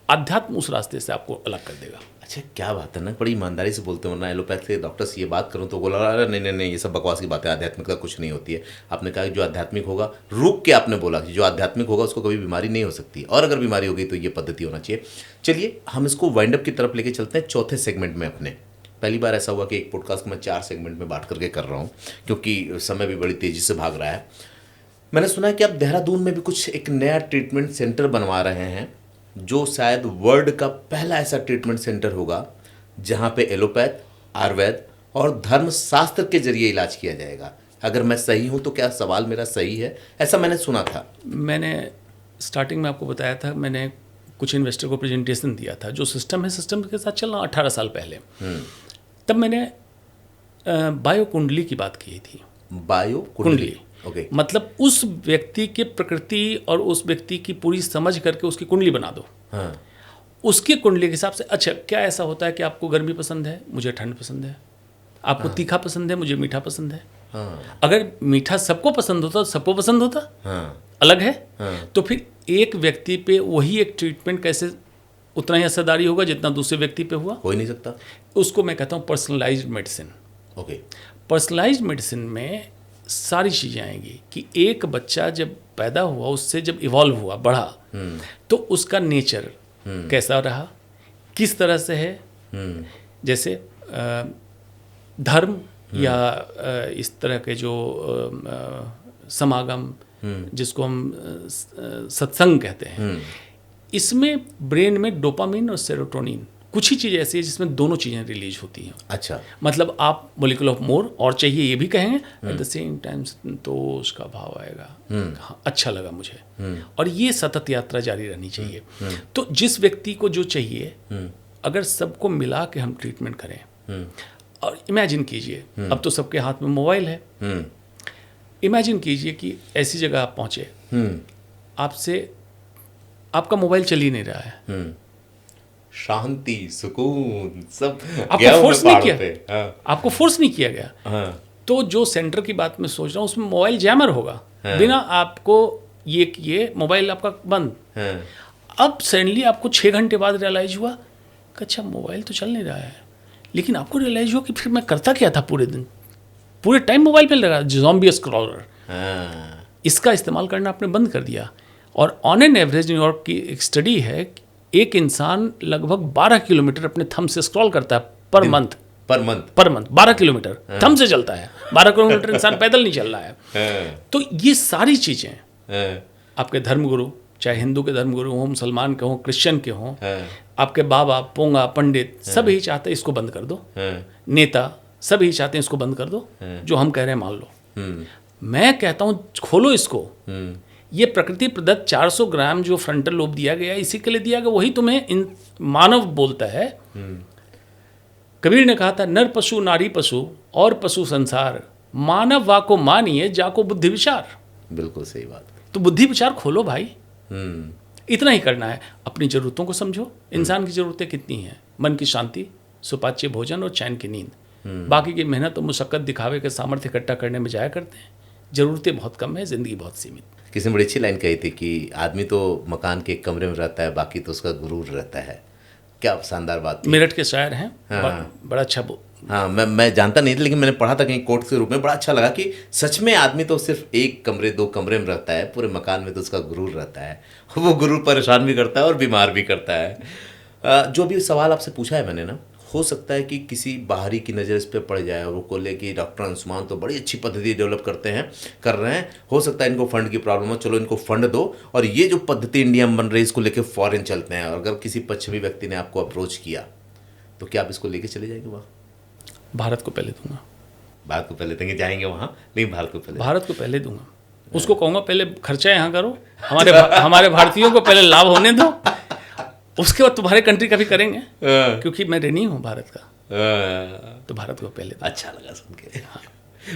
अध्यात्म उस रास्ते से आपको अलग कर देगा। अच्छा, क्या बात है ना, बड़ी ईमानदारी से बोलते हो ना। एलोपैथ के डॉक्टर से ये बात करूं तो बोला, अरे नहीं नहीं नहीं, ये सब बकवास की बात है, आध्यात्मिकता कुछ नहीं होती है। आपने कहा कि जो आध्यात्मिक होगा, रुक के आपने बोला कि जो आध्यात्मिक होगा उसको कभी बीमारी नहीं हो सकती, और अगर बीमारी होगी तो ये पद्धति होना चाहिए। चलिए हम इसको वाइंड अप की तरफ लेके चलते हैं, चौथे सेगमेंट में अपने। पहली बार ऐसा हुआ कि एक पॉडकास्ट में 4 सेगमेंट में बांट करके कर रहा हूँ, क्योंकि समय भी बड़ी तेज़ी से भाग रहा है। मैंने सुना है कि आप देहरादून में भी कुछ एक नया ट्रीटमेंट सेंटर बनवा रहे हैं, जो शायद वर्ल्ड का पहला ऐसा ट्रीटमेंट सेंटर होगा जहां पे एलोपैथ, आयुर्वेद और धर्मशास्त्र के जरिए इलाज किया जाएगा। अगर मैं सही हूं तो क्या सवाल मेरा सही है? ऐसा मैंने सुना था। मैंने स्टार्टिंग में आपको बताया था, मैंने कुछ इन्वेस्टर को प्रेजेंटेशन दिया था, जो सिस्टम है, सिस्टम के साथ चल रहा 18 साल पहले। तब मैंने बायो कुंडली की बात की थी। बायो कुंडली, ओके। मतलब उस व्यक्ति के प्रकृति और उस व्यक्ति की पूरी समझ करके उसकी कुंडली बना दो। हाँ। उसकी कुंडली के हिसाब से, अच्छा क्या ऐसा होता है कि आपको गर्मी पसंद है, मुझे ठंड पसंद है, आपको तीखा पसंद है, मुझे मीठा पसंद है। हाँ। अगर मीठा सबको पसंद होता तो सबको पसंद होता। हाँ। अलग है। हाँ। तो फिर एक व्यक्ति पे वही एक ट्रीटमेंट कैसे उतना ही असरदारी होगा जितना दूसरे व्यक्ति पे हुआ? हो ही नहीं सकता। उसको मैं कहता हूँ personalised medicine. Okay. Personalised medicine में सारी चीज़ें आएंगी कि एक बच्चा जब पैदा हुआ, उससे जब इवॉल्व हुआ, बढ़ा, तो उसका नेचर कैसा रहा, किस तरह से है। जैसे धर्म या इस तरह के जो समागम, जिसको हम सत्संग कहते हैं, इसमें ब्रेन में डोपामिन और सेरोटोनिन, कुछ ही चीज़ ऐसी है जिसमें दोनों चीज़ें रिलीज होती हैं। अच्छा। मतलब आप मॉलिक्यूल ऑफ मोर और चाहिए ये भी कहेंगे, एट द सेम टाइम संतोष का भाव आएगा, हाँ अच्छा लगा मुझे, और ये सतत यात्रा जारी रहनी चाहिए। तो जिस व्यक्ति को जो चाहिए, अगर सबको मिला के हम ट्रीटमेंट करें, और इमेजिन कीजिए, अब तो सबके हाथ में मोबाइल है, इमेजिन कीजिए कि ऐसी जगह आप पहुँचे, आपसे आपका मोबाइल चल ही नहीं रहा है, शांति, सुकून, सब आपको फोर्स नहीं किया, हाँ। आपको फोर्स नहीं किया गया। हाँ। तो जो सेंटर की बात मैं सोच रहा हूँ, उसमें मोबाइल जैमर होगा। हाँ। बिना आपको ये किए मोबाइल आपका बंद। हाँ। अब सडनली आपको 6 घंटे बाद रियलाइज हुआ कि अच्छा मोबाइल तो चल नहीं रहा है, लेकिन आपको रियलाइज हुआ कि फिर मैं करता क्या था पूरे दिन, पूरे टाइम मोबाइल पे लगा, ज़ॉम्बी स्क्रॉलर। हाँ। इसका इस्तेमाल करना आपने बंद कर दिया। और ऑन एन एवरेज, न्यूयॉर्क की एक स्टडी है, एक इंसान लगभग 12 किलोमीटर अपने थंब से स्क्रॉल करता है पर मंथ। 12 किलोमीटर थंब से चलता है। 12 किलोमीटर इंसान पैदल नहीं चल रहा है। तो ये सारी चीज़ें आपके धर्मगुरु, चाहे हिंदू के धर्मगुरु हों, मुसलमान के हों, क्रिश्चियन के हों, आपके बाबा, पोंगा, पंडित, सब यही चाहते हैं इसको बंद कर दो। नेता सब यही चाहते हैं इसको बंद कर दो। जो हम कह रहे हैं मान लो। मैं कहता हूँ खोलो इसको। ये प्रकृति प्रदत्त 400 ग्राम जो फ्रंटल लोब दिया गया, इसी के लिए दिया गया, वही तुम्हें मानव बोलता है। कबीर ने कहा था, नर पशु नारी पशु और पशु संसार, मानव वाको मानिए जाको बुद्धि विचार। बिल्कुल सही बात। तो बुद्धि विचार खोलो भाई। इतना ही करना है। अपनी ज़रूरतों को समझो। इंसान की ज़रूरतें कितनी हैं? मन की शांति, सुपाच्य भोजन और चैन की नींद। बाकी की मेहनत और मुशक्कत दिखावे के सामर्थ्य इकट्ठा करने में जाया करते हैं। ज़रूरतें बहुत कम है, ज़िंदगी बहुत सीमित। किसी ने बड़ी अच्छी लाइन कही थी कि आदमी तो मकान के एक कमरे में रहता है, बाकी तो उसका गुरूर रहता है। क्या शानदार बात थी। मेरठ के शायर हैं। हाँ। बड़ा अच्छा हाँ, मैं जानता नहीं था, लेकिन मैंने पढ़ा था कहीं कोट के रूप में, बड़ा अच्छा लगा कि सच में आदमी तो सिर्फ एक कमरे 2 कमरे में रहता है, पूरे मकान में तो उसका गुरूर रहता है। वो गुरूर परेशान भी करता है और बीमार भी करता है। जो भी सवाल आपसे पूछा है मैंने ना, हो सकता है कि किसी बाहरी की नज़र इस पर पड़ जाए और वो बोले कि डॉक्टर अंशुमान तो बड़ी अच्छी पद्धति डेवलप कर रहे हैं, हो सकता है इनको फंड की प्रॉब्लम हो, चलो इनको फंड दो और ये जो पद्धति इंडिया में बन रही है इसको लेके फॉरेन चलते हैं। और अगर किसी पश्चिमी व्यक्ति ने आपको अप्रोच किया तो क्या आप इसको लेके चले जाएंगे वहाँ? भारत को पहले दूंगा। भारत को पहले देंगे, जाएंगे वहाँ, नहीं भारत को पहले। भारत को पहले दूंगा, उसको कहूँगा पहले खर्चा यहाँ करो, हमारे भारतीयों को पहले लाभ होने दो, उसके बाद तुम्हारे कंट्री का भी करेंगे, क्योंकि मैं ऋणी हूँ भारत का, तो भारत को पहले दो। अच्छा लगा सुन के।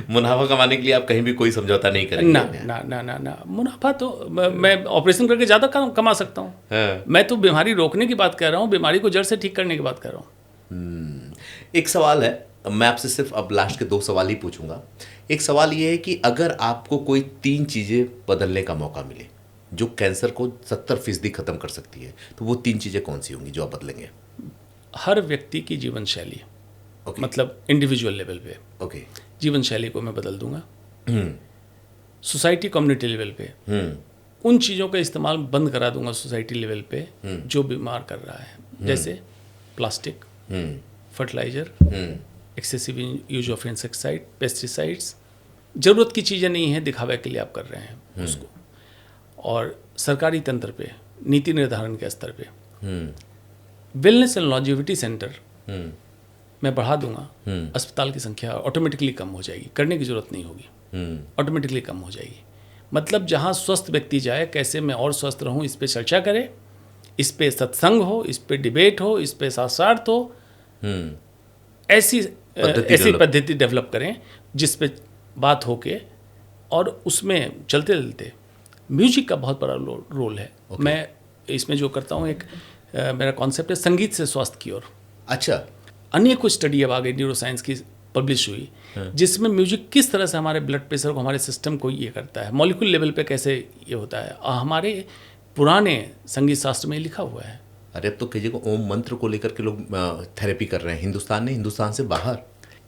मुनाफा कमाने के लिए आप कहीं भी कोई समझौता नहीं करेंगे? ना ना ना ना ना, मुनाफा तो मैं ऑपरेशन करके ज़्यादा कमा सकता हूँ। मैं तो बीमारी रोकने की बात कर रहा हूँ, बीमारी को जड़ से ठीक करने की बात कर रहा हूँ। एक सवाल है, मैं आपसे सिर्फ अब लास्ट के 2 सवाल ही पूछूंगा। एक सवाल ये है कि अगर आपको कोई 3 चीज़ें बदलने का मौका मिले जो कैंसर को 70% खत्म कर सकती है, तो वो 3 चीज़ें कौन सी होंगी जो आप बदलेंगे? हर व्यक्ति की जीवन शैली, मतलब इंडिविजुअल लेवल पे जीवन शैली को मैं बदल दूंगा। सोसाइटी कम्युनिटी लेवल पे उन चीज़ों का इस्तेमाल बंद करा दूंगा सोसाइटी लेवल पे जो बीमार कर रहा है, जैसे plastic, fertiliser, excessive use of insecticide, pesticides. ज़रूरत की चीज़ें नहीं है, दिखावे के लिए आप कर रहे हैं उसको। और सरकारी तंत्र पे, नीति निर्धारण के स्तर पे वेलनेस एंड लॉन्जेविटी सेंटर मैं बढ़ा दूंगा। अस्पताल की संख्या ऑटोमेटिकली कम हो जाएगी, करने की ज़रूरत नहीं होगी, ऑटोमेटिकली कम हो जाएगी। मतलब जहाँ स्वस्थ व्यक्ति जाए, कैसे मैं और स्वस्थ रहूँ, इस पे चर्चा करे, इस पे सत्संग हो, इस पे डिबेट हो, इस पे शास्त्रार्थ हो, ऐसी पद्धति डेवलप करें जिस पे बात हो के, और उसमें चलते चलते म्यूजिक का बहुत बड़ा रोल है। मैं इसमें जो करता हूँ, एक मेरा कॉन्सेप्ट है संगीत से स्वास्थ्य की ओर। अच्छा। अनेक स्टडी अब आगे न्यूरोसाइंस की पब्लिश हुई, जिसमें म्यूजिक किस तरह से हमारे ब्लड प्रेशर को, हमारे सिस्टम को ये करता है, मॉलिक्यूल लेवल पे कैसे ये होता है, हमारे पुराने संगीत शास्त्र में लिखा हुआ है। अरे अब तो कई जगह ओम मंत्र को लेकर के लोग थेरेपी कर रहे हैं, हिंदुस्तान ने, हिंदुस्तान से बाहर।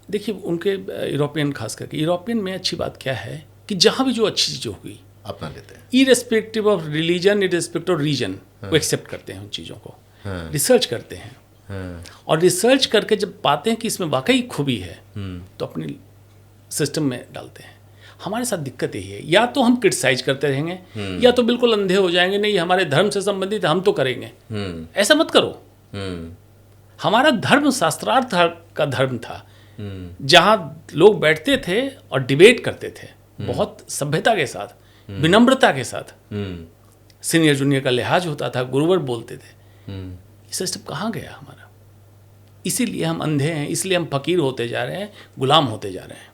देखिए उनके यूरोपियन, खास करके यूरोपियन में अच्छी बात क्या है कि जहाँ भी जो अच्छी चीज़ हुई अपना लेते हैं, irrespective of religion, irrespective of region, वो एक्सेप्ट करते हैं उन चीज़ों को, रिसर्च करते हैं, और रिसर्च करके जब पाते हैं कि इसमें वाकई खूबी है तो अपने सिस्टम में डालते हैं। हमारे साथ दिक्कत यही है, या तो हम क्रिटिसाइज करते रहेंगे, या तो बिल्कुल अंधे हो जाएंगे, नहीं हमारे धर्म से संबंधित हम तो करेंगे। ऐसा मत करो। हमारा धर्म शास्त्रार्थ का धर्म था, जहाँ लोग बैठते थे और डिबेट करते थे बहुत सभ्यता के साथ, विनम्रता के साथ, सीनियर जूनियर का लिहाज होता था, गुरुवर बोलते थे। ये सिस्टम कहाँ गया हमारा? इसीलिए हम अंधे हैं, इसलिए हम फकीर होते जा रहे हैं, गुलाम होते जा रहे हैं।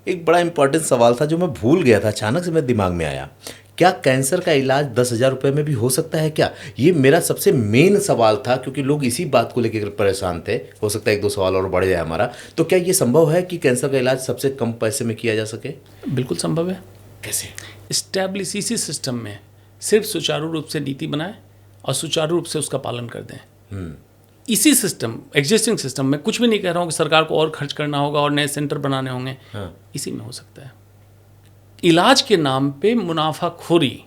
एक बड़ा इंपॉर्टेंट सवाल था जो मैं भूल गया था, अचानक से मेरे दिमाग में आया। क्या कैंसर का इलाज 10,000 रुपये में भी हो सकता है क्या? ये मेरा सबसे मेन सवाल था, क्योंकि लोग इसी बात को लेकर परेशान थे। हो सकता है 1-2 सवाल और बढ़ जाए हमारा। तो क्या ये संभव है कि कैंसर का इलाज सबसे कम पैसे में किया जा सके? बिल्कुल संभव है। कैसे? इस्टेब्लिश इसी सिस्टम में सिर्फ सुचारू रूप से नीति बनाए और सुचारू रूप से उसका पालन कर दें। इसी सिस्टम, एग्जिस्टिंग सिस्टम में, कुछ भी नहीं कह रहा हूँ कि सरकार को और खर्च करना होगा और नए सेंटर बनाने होंगे। इसी में हो सकता है। इलाज के नाम पे मुनाफाखोरी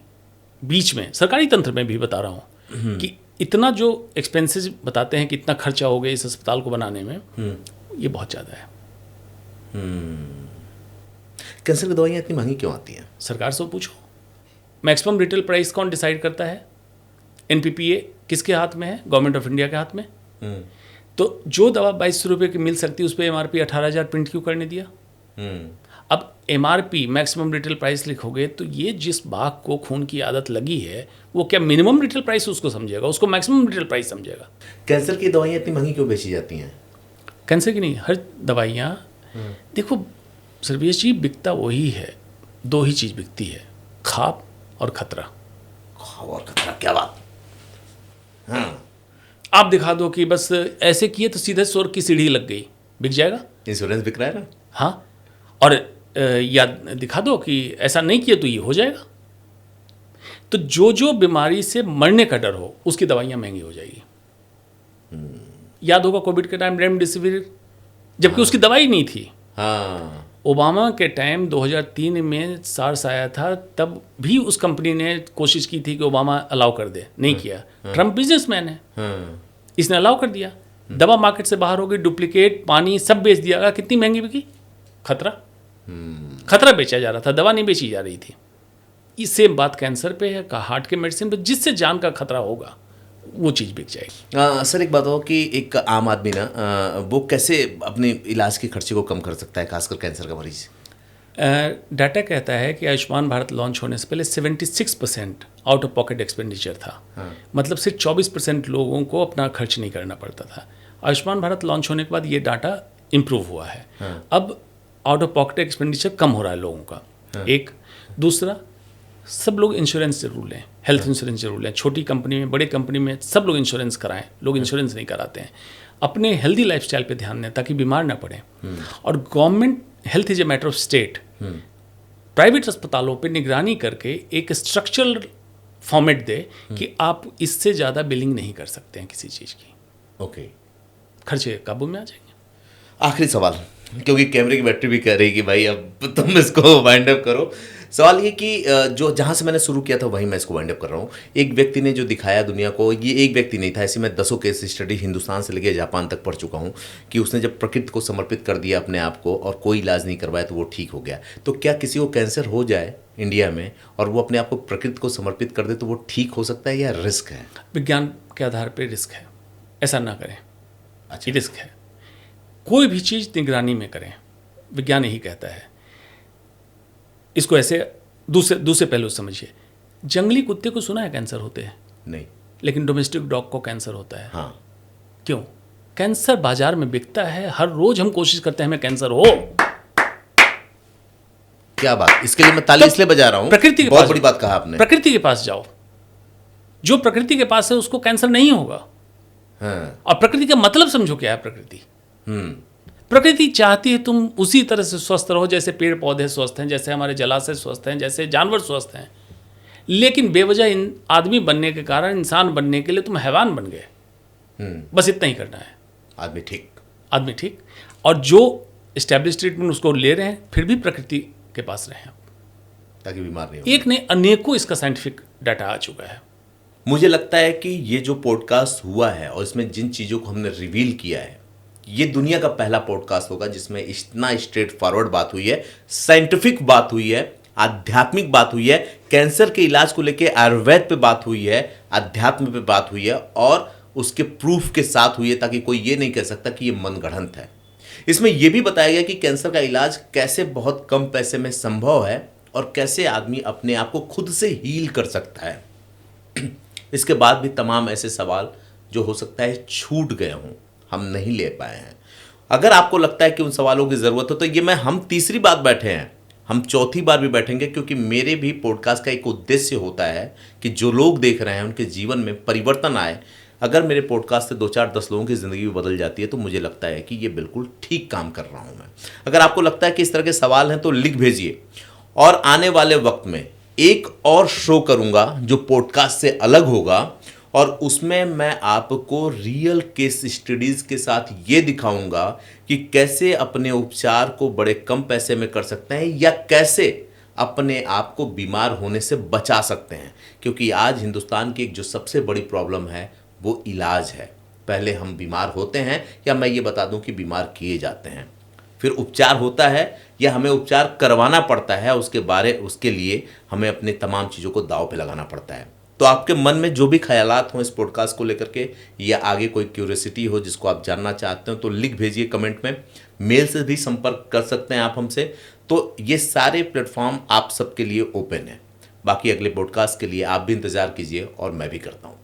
बीच में, सरकारी तंत्र में भी बता रहा हूँ कि इतना जो एक्सपेंसेस बताते हैं कि इतना खर्चा हो गया इस अस्पताल को बनाने में, ये बहुत ज़्यादा है। कैंसर की दवाइयाँ इतनी महंगी क्यों आती हैं? सरकार से पूछो। मैक्सिमम रिटेल प्राइस कौन डिसाइड करता है? NPPA किसके हाथ में है? गवर्नमेंट ऑफ इंडिया के हाथ में। तो जो दवा 2200 रुपये की मिल सकती है, उस पर MRP 18,000 प्रिंट क्यों करने दिया? अब MRP मैक्सिमम रिटेल प्राइस लिखोगे तो ये जिस बाघ को खून की आदत लगी है, वो क्या मिनिमम रिटेल प्राइस उसको समझेगा? उसको मैक्सिमम रिटेल प्राइस समझेगा। कैंसर की दवाइयाँ इतनी महंगी क्यों बेची जाती हैं? कैंसर की नहीं, हर दवाइयाँ। देखो सर्वेश जी, बिकता वही है, 2 ही चीज़ बिकती है, खाप और खतरा। खाप और खतरा, क्या बात। हाँ, आप दिखा दो कि बस ऐसे किए तो सीधे स्वर्ग की सीढ़ी लग गई, बिक जाएगा। इंश्योरेंस बिक रहा है ना। हाँ, और या दिखा दो कि ऐसा नहीं किया तो ये हो जाएगा। तो जो बीमारी से मरने का डर हो, उसकी दवाइयाँ महंगी हो जाएगी। याद होगा कोविड के टाइम रेमडेसिविर, जबकि उसकी दवाई नहीं थी। हाँ, ओबामा के टाइम 2003 में सार्स आया था, तब भी उस कंपनी ने कोशिश की थी कि ओबामा अलाउ कर दे, नहीं किया। ट्रम्प बिजनेसमैन है, इसने अलाउ कर दिया। दवा मार्केट से बाहर हो गई, डुप्लीकेट, पानी सब बेच दिया। कितनी महंगी बिकी? खतरा। खतरा बेचा जा रहा था, दवा नहीं बेची जा रही थी। ये सेम बात कैंसर पे है, हार्ट के मेडिसिन पे, जिससे जान का खतरा होगा वो चीज़ बिक जाएगी। सर एक बात हो कि एक आम आदमी ना वो कैसे अपने इलाज के खर्चे को कम कर सकता है, खासकर कैंसर का मरीज? डाटा कहता है कि आयुष्मान भारत लॉन्च होने से पहले 76% आउट ऑफ पॉकेट एक्सपेंडिचर था। मतलब सिर्फ 24% लोगों को अपना खर्च नहीं करना पड़ता था। आयुष्मान भारत लॉन्च होने के बाद ये डाटा इम्प्रूव हुआ है। अब आउट ऑफ पॉकेट एक्सपेंडिचर कम हो रहा है लोगों का। एक दूसरा, सब लोग इंश्योरेंस जरूर लें, हेल्थ इंश्योरेंस जरूर लें। छोटी कंपनी में, बड़े कंपनी में सब लोग इंश्योरेंस कराएं। लोग इंश्योरेंस नहीं कराते हैं। अपने हेल्दी लाइफस्टाइल पे ध्यान दें ताकि बीमार ना पड़ें। और government, health is a matter of state, private अस्पतालों पे निगरानी करके एक स्ट्रक्चरल फॉर्मेट दे कि आप इससे ज़्यादा बिलिंग नहीं कर सकते हैं किसी चीज़ की। ओके, खर्चे काबू में आ जाएंगे। आखिरी सवाल, क्योंकि कैमरे की बैटरी भी कह रही कि भाई अब तुम इसको वाइंड अप करो। सवाल ये कि जो जहाँ से मैंने शुरू किया था वहीं मैं इसको वाइंड अप कर रहा हूँ। एक व्यक्ति ने जो दिखाया दुनिया को, ये एक व्यक्ति नहीं था, ऐसे मैं 10 केस स्टडी हिंदुस्तान से लेकर जापान तक पढ़ चुका हूँ कि उसने जब प्रकृति को समर्पित कर दिया अपने आप को और कोई इलाज नहीं करवाया तो वो ठीक हो गया। तो क्या किसी को कैंसर हो जाए इंडिया में और वो अपने आप को प्रकृति को समर्पित कर दे तो वो ठीक हो सकता है या रिस्क है? विज्ञान के आधार पर रिस्क है, ऐसा ना करें। अच्छा, रिस्क है। कोई भी चीज़ निगरानी में करें, विज्ञान यही कहता है। इसको ऐसे दूसरे पहलू समझिए। जंगली कुत्ते को सुना है कैंसर होते हैं? नहीं। लेकिन डोमेस्टिक डॉग को कैंसर होता है। हाँ। क्यों? कैंसर बाजार में बिकता है, हर रोज हम कोशिश करते हैं हमें कैंसर हो। क्या बात, इसके लिए मैं ताली इसलिए बजा रहा हूं। प्रकृति के बहुत पास बड़ी बात कहा आपने। प्रकृति के पास जाओ, जो प्रकृति के पास है उसको कैंसर नहीं होगा। हाँ। और प्रकृति का मतलब समझो क्या है। प्रकृति प्रकृति चाहती है तुम उसी तरह से स्वस्थ रहो जैसे पेड़ पौधे स्वस्थ हैं, जैसे हमारे जलाशय स्वस्थ हैं, जैसे जानवर स्वस्थ हैं। लेकिन बेवजह आदमी बनने के कारण, इंसान बनने के लिए तुम हैवान बन गए। बस इतना ही करना है। आदमी ठीक। और जो एस्टैब्लिश ट्रीटमेंट उसको ले रहे हैं, फिर भी प्रकृति के पास रहे, ताकि बीमार नहीं हो। एक ने अनेकों इसका साइंटिफिक डाटा आ चुका है। मुझे लगता है कि ये जो पॉडकास्ट हुआ है और इसमें जिन चीज़ों को हमने रिवील किया है, ये दुनिया का पहला पॉडकास्ट होगा जिसमें इतना स्ट्रेट फॉरवर्ड बात हुई है, साइंटिफिक बात हुई है, आध्यात्मिक बात हुई है, कैंसर के इलाज को लेकर आयुर्वेद पे बात हुई है, अध्यात्म पे बात हुई है और उसके प्रूफ के साथ हुई है, ताकि कोई ये नहीं कह सकता कि ये मनगढ़ंत है। इसमें यह भी बताया गया कि कैंसर का इलाज कैसे बहुत कम पैसे में संभव है और कैसे आदमी अपने आप को खुद से हील कर सकता है। इसके बाद भी तमाम ऐसे सवाल जो हो सकता है छूट गए हों, हम नहीं ले पाए हैं। अगर आपको लगता है कि उन सवालों की ज़रूरत हो तो ये हम तीसरी बार बैठे हैं, हम चौथी बार भी बैठेंगे, क्योंकि मेरे भी पॉडकास्ट का एक उद्देश्य होता है कि जो लोग देख रहे हैं उनके जीवन में परिवर्तन आए। अगर मेरे पॉडकास्ट से 2, 4, 10 लोगों की ज़िंदगी भी बदल जाती है तो मुझे लगता है कि ये बिल्कुल ठीक काम कर रहा हूँ मैं। अगर आपको लगता है कि इस तरह के सवाल हैं तो लिख भेजिए, और आने वाले वक्त में एक और शो करूँगा जो पॉडकास्ट से अलग होगा और उसमें मैं आपको रियल केस स्टडीज़ के साथ ये दिखाऊंगा कि कैसे अपने उपचार को बड़े कम पैसे में कर सकते हैं या कैसे अपने आप को बीमार होने से बचा सकते हैं। क्योंकि आज हिंदुस्तान की एक जो सबसे बड़ी प्रॉब्लम है वो इलाज है। पहले हम बीमार होते हैं, या मैं ये बता दूं कि बीमार किए जाते हैं, फिर उपचार होता है या हमें उपचार करवाना पड़ता है, उसके लिए हमें अपने तमाम चीज़ों को दांव पे लगाना पड़ता है। तो आपके मन में जो भी ख्यालात हों इस पॉडकास्ट को लेकर के, या आगे कोई क्यूरियोसिटी हो जिसको आप जानना चाहते हो, तो लिख भेजिए कमेंट में। मेल से भी संपर्क कर सकते हैं आप हमसे। तो ये सारे प्लेटफॉर्म आप सबके लिए ओपन है। बाकी अगले पॉडकास्ट के लिए आप भी इंतज़ार कीजिए और मैं भी करता हूँ।